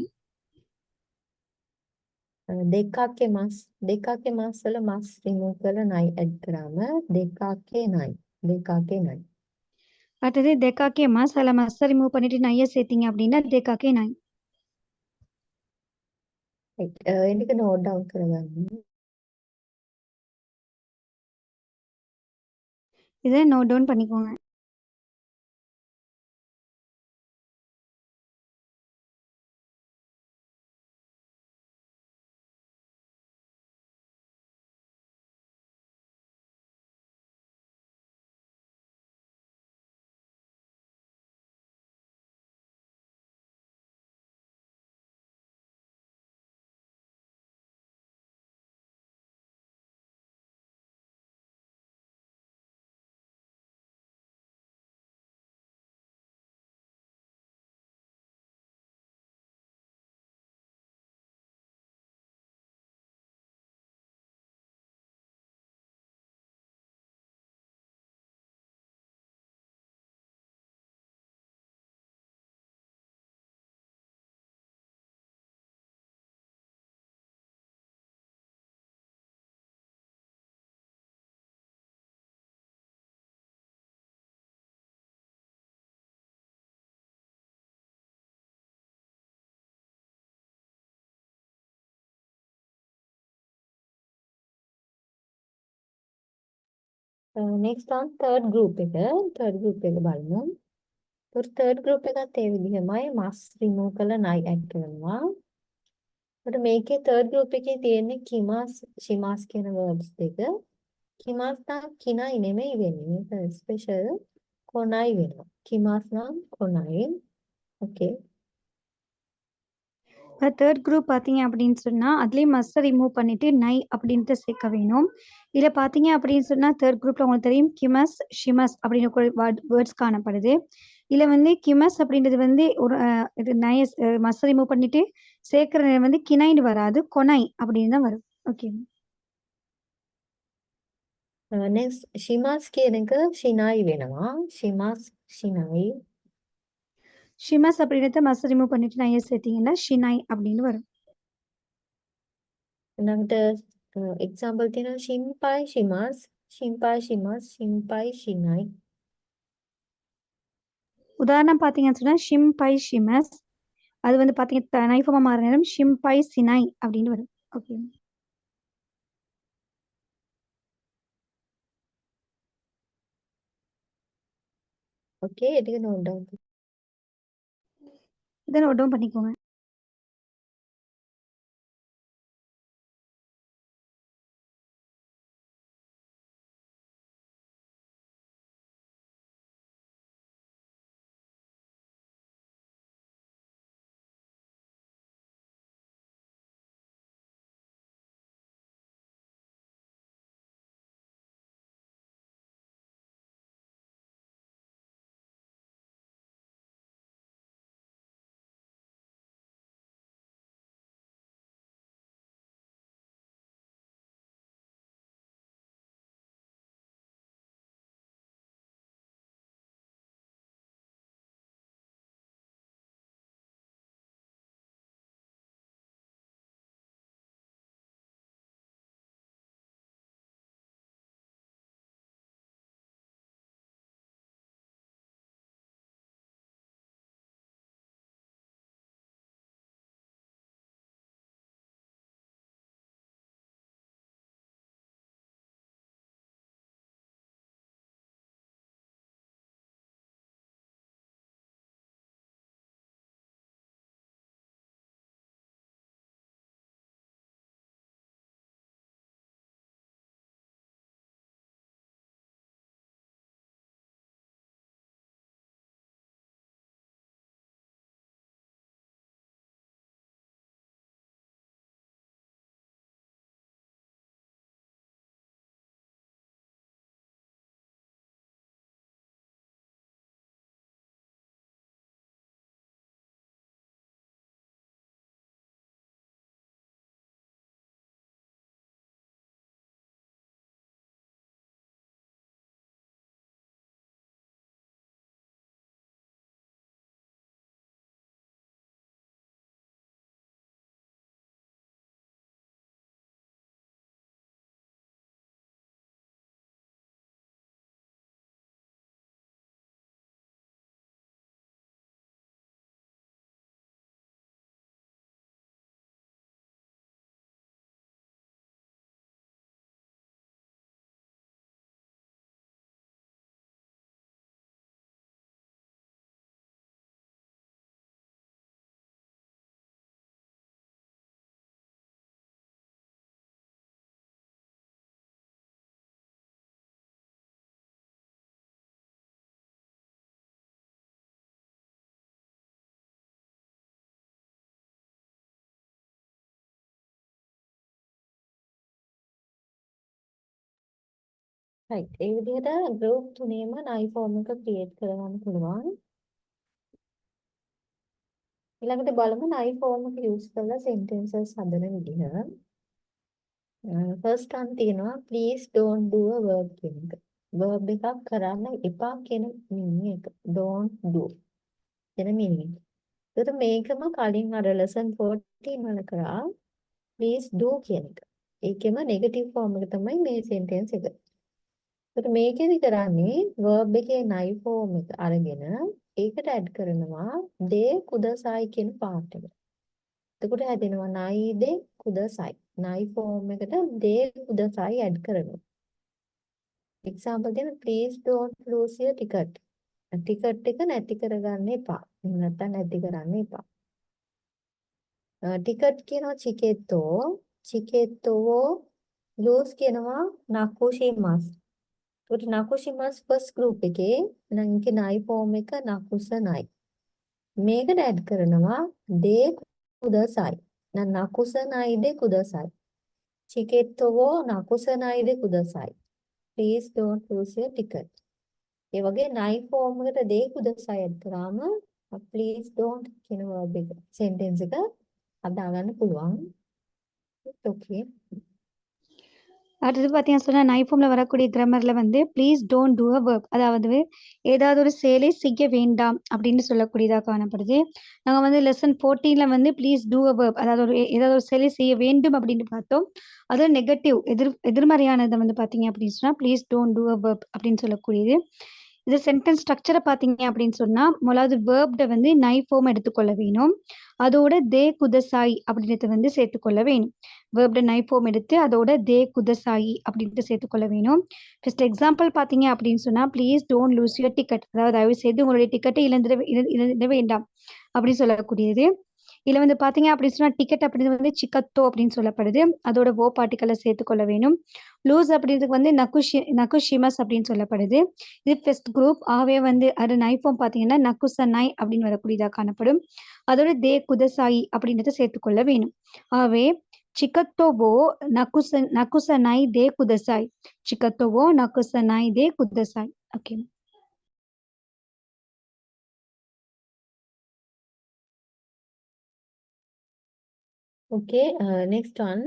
දෙකක්කේ mas. දෙකක්කේ mas වල mas remove කරලා nai add කරාම දෙකක්කේ nai. දෙකක්කේ nai. அடுத்தது தெக்காக்கே மஸ். அதுல மஸ்ஸ ரிமூவ் பண்ணிட்டு நைய சேர்த்தீங்க அப்படின்னா தெக்காக்கே நை. right எனக்கு note down කරගන්න. இதை நோட் டவுன் பண்ணிக்கோங்க. next one third group එක. third group එක බලමු. ஒரு third group එකත් ඒ විදිහමයි mas remove කරලා nai add කරනවා. ඒකට මේකේ third group එකේ තියෙන්නේ kimas shimas කියන verbs දෙක. kimas නම් kinai නෙමෙයි වෙන්නේ. මේක special konai වෙනවා. kimas නම් konai. okay. இப்போ தேர்ட் குரூப் பார்த்தீங்க அப்படின்னு சொன்னா அதுலேயும் மஸ்ஸை ரிமூவ் பண்ணிட்டு நை அப்படின்ட்டு சேர்க்க வேணும். இதில் பார்த்தீங்க அப்படின்னு சொன்னா தேர்ட் குரூப்ல உங்களுக்கு தெரியும் கிமஸ் ஷிமஸ் அப்படின்னு வேர்ட்ஸ் காணப்படுது. இதில் வந்து கிமஸ் அப்படின்றது வந்து ஒரு இது நயஸ் மஸ்ஸை ரிமூவ் பண்ணிட்டு சேர்க்கிற வந்து கினைன்னு வராது கொனை அப்படின்னு தான் வரும். ஓகே. next shimas කියන එක shinai වෙනවා. shimas shinai. ஷிமஸ் அப்படின்றத மஸ்ஸை ரிமூவ் பண்ணிட்டு நையை சேர்த்தீங்கன்னா ஷினை அப்படின்னு வரும். ඊළඟට example තියෙනවා shinpai shimas. shinpai shimas. shinpai shinai. உதாரணம் பார்த்தீங்கன்னு சொன்னா ஷிம் பை ஷிமஸ். அது வந்து பார்த்தீங்க நைஃபமா மாற நேரம் ஷிம் பை சினை அப்படின்னு வரும். ஓகே. okay ඒක note down. இதை நோட் டவுன் பண்ணிக்கோங்க. right. ඒ විදිහට group තුනේම nai form එක create කරගන්න පුළුවන්. ඊළඟට බලමු nai form එක use කරලා sentences හදන විදිහ. first one තියෙනවා please don't do a verb කියන එක. verb එකක් කරන්න එපා කියන meaning එක. don't do කියන meaning. ඒකට මේකම කලින් අර lesson 14 වල කරා please do කියන එක. ඒකෙම negative form එක තමයි මේ sentence එක. ඒකට මේකෙදි කරන්නේ verb එකේ nai form එක අරගෙන ඒකට add කරනවා de kudasai කියන part එක. එතකොට හැදෙනවා nai de kudasai. nai form එකට de kudasai add කරනවා. example දෙන්න please don't lose your ticket. ticket එක නැති කරගන්න එපා. එහෙම නැත්නම් නැති කරන්න එපා. ticket කියනවා chiketo. chiketo lose කියනවා nakushimasu. ඒකට nakushimasu first group එකේ නම් ඒකේ nai form එක nakusanai. මේකට add කරනවා de kudasai. nakusanai de kudasai. chiketo wo nakusanai de kudasai. Please don't lose your ticket. ඒ වගේ nai form එකට de kudasai add කරාම please don't කියන verb එක sentence එක හදාගන්න පුළුවන්. okay. அடுத்தது பார்த்தீங்கன்னா சொன்னா நை ஃபார்ம்ல வரக்கூடிய கிராமர்ல வந்து please don't do a verb அதாவது ஏதாவது ஒரு செயலை செய்ய வேண்டாம் அப்படின்னு சொல்லக்கூடியதாக காணப்படுது. நாங்கள் வந்து லெசன் 14ல வந்து ப்ளீஸ் டூ அ verb அதாவது ஏதாவது ஒரு செயலை செய்ய வேண்டும் அப்படின்னு பார்த்தோம். அது நெகட்டிவ் எதிர்மறையானதை வந்து பார்த்தீங்க அப்படின்னு சொன்னா please don't do a verb அப்படின்னு சொல்லக்கூடியது. இது சென்டென்ஸ் ஸ்ட்ரக்சரை பார்த்தீங்க அப்படின்னு சொன்னா முதலாவது வேர்ப்ட வந்து நை ஃபார்ம் எடுத்துக்கொள்ள வேணும். அதோட தே குதசாய் அப்படின்றத வந்து சேர்த்துக்கொள்ள வேணும். வேர்ப்ட நை ஃபார்ம் எடுத்து அதோட தே குதசாயி அப்படின்ட்டு சேர்த்துக்கொள்ள வேணும். ஃபர்ஸ்ட் எக்ஸாம்பிள் பார்த்தீங்க அப்படின்னு சொன்னா please don't lose your ticket அதாவது தயவு செய்து உங்களுடைய டிக்கெட்டை இழந்திட வேண்டாம் அப்படின்னு சொல்லக்கூடியது. இதுல வந்து பாத்தீங்க அப்படின்னு சொன்னா டிக்கெட் அப்படின்றது வந்து சிக்கத்தோ அப்படின்னு சொல்லப்படுது. அதோட ஓ பார்ட்டிக்கலை சேர்த்துக்கொள்ள வேணும். லூஸ் அப்படின்றதுக்கு வந்து நகுஷிமஸ் அப்படின்னு சொல்லப்படுது. இது ஃபர்ஸ்ட் குரூப். ஆகவே வந்து அது நை ஃபார்ம் பாத்தீங்கன்னா நகுசனை அப்படின்னு வரக்கூடியதாக காணப்படும். அதோட தே குதசாயி அப்படின்றத சேர்த்துக்கொள்ள வேணும். ஆகவே சிக்கத்தோவோ நகுசனை தே குதசாய். சிக்கத்தோவோ நகுசனை தே குதசாய். ஓகே. okay. next one.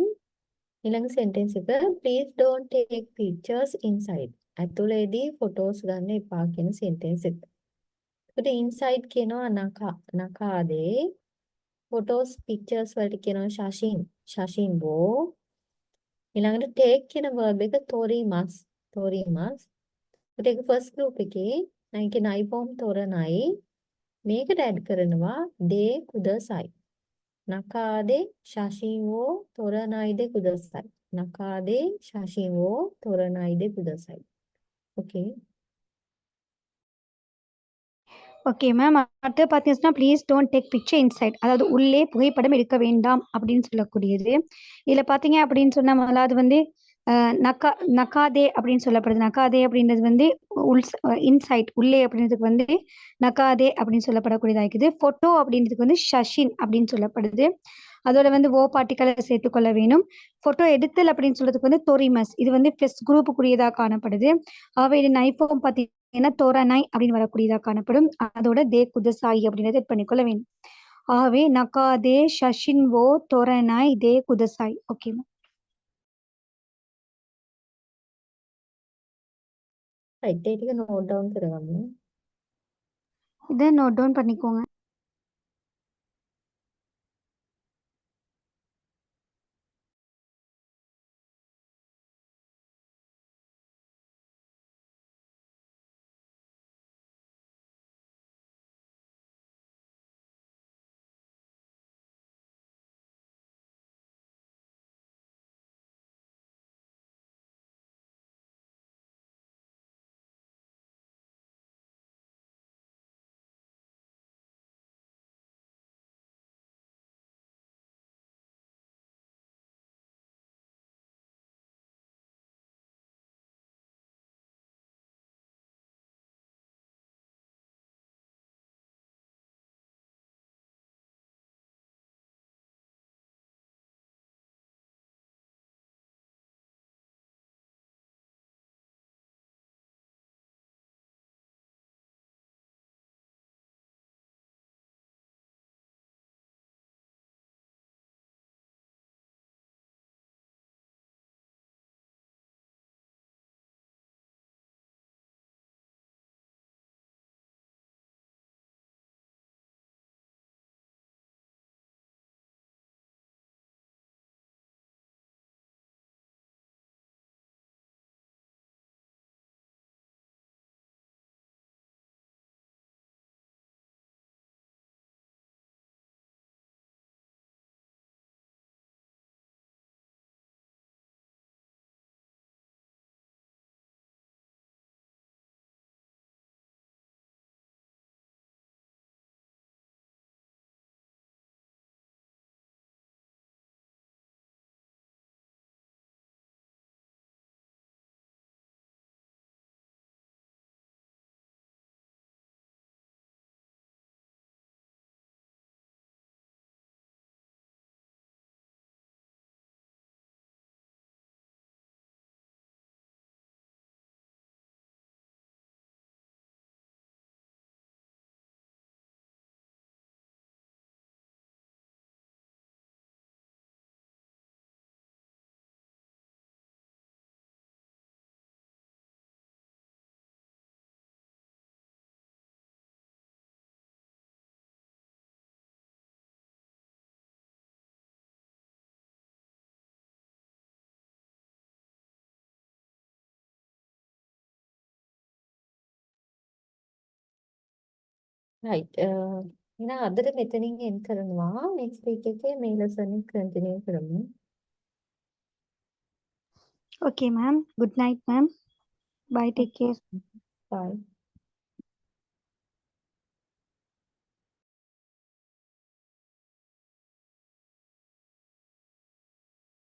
ඊළඟ sentence එක please don't take pictures inside. ඇතුළේදී photos ගන්න එපා කියන sentence එක. ඒකට inside කියනවා නකාදේ. photos pictures වලට කියනවා ශෂින් බෝ. ඊළඟට take කියන verb එක torimas. ඒකට ඒක first group එකේ නයිකේ nai form තොරණයි. මේකට add කරනවා de kudasai. නකාදේ ශෂින් වෝ තොරණයිද කුදසයි. නකාදේ ශෂින් වෝ තොරණයිද කුදසයි. okay. Okay ma'am. அடுத்து பார்த்தீங்கன்னா please don't take picture inside அதாவது உள்ளே புகைப்படம் எடுக்க வேண்டாம் அப்படின்னு சொல்லக்கூடியது. இதில் பார்த்தீங்க அப்படின்னு சொன்னால் முதலாவது வந்து நகாதே அப்படின்னு சொல்லப்படுது. நகாதே அப்படின்றது வந்து இன்சைட் உள்ளே அப்படின்றதுக்கு வந்து நகாதே அப்படின்னு சொல்லப்படக்கூடியதாக இருக்குது. ஃபோட்டோ அப்படின்றதுக்கு வந்து ஷஷின் அப்படின்னு சொல்லப்படுது. அதோட வந்து ஓ பார்ட்டிக்கலை சேர்த்துக்கொள்ள வேணும். ஃபோட்டோ எடுத்தல் அப்படின்னு சொல்றதுக்கு வந்து தொரிமஸ். இது வந்து ஃபர்ஸ்ட் குரூப்புக்குரியதாக காணப்படுது. ஆகவே இது நைஃபோம் பார்த்தீங்கன்னா தோரணை அப்படின்னு வரக்கூடியதாக காணப்படும். அதோட தே குதசாயி அப்படின்றத எட் பண்ணிக்கொள்ள வேண்டும். ஆகவே நகாதே ஷஷின் ஓ தோரணை தே குதசாய். ஓகே. right. ඒක note down කරගන්න. இதை நோட் டவுன் பண்ணிக்கோங்க. රයිට් එහෙනම් අදට මෙතනින් එන් කරනවා නෙක්ස්ට් වීක් එකේ මේ ලෙසන් එක කන්ටිනියු කරමු Okay, ma'am. Good night, ma'am. Bye. Take care. බයි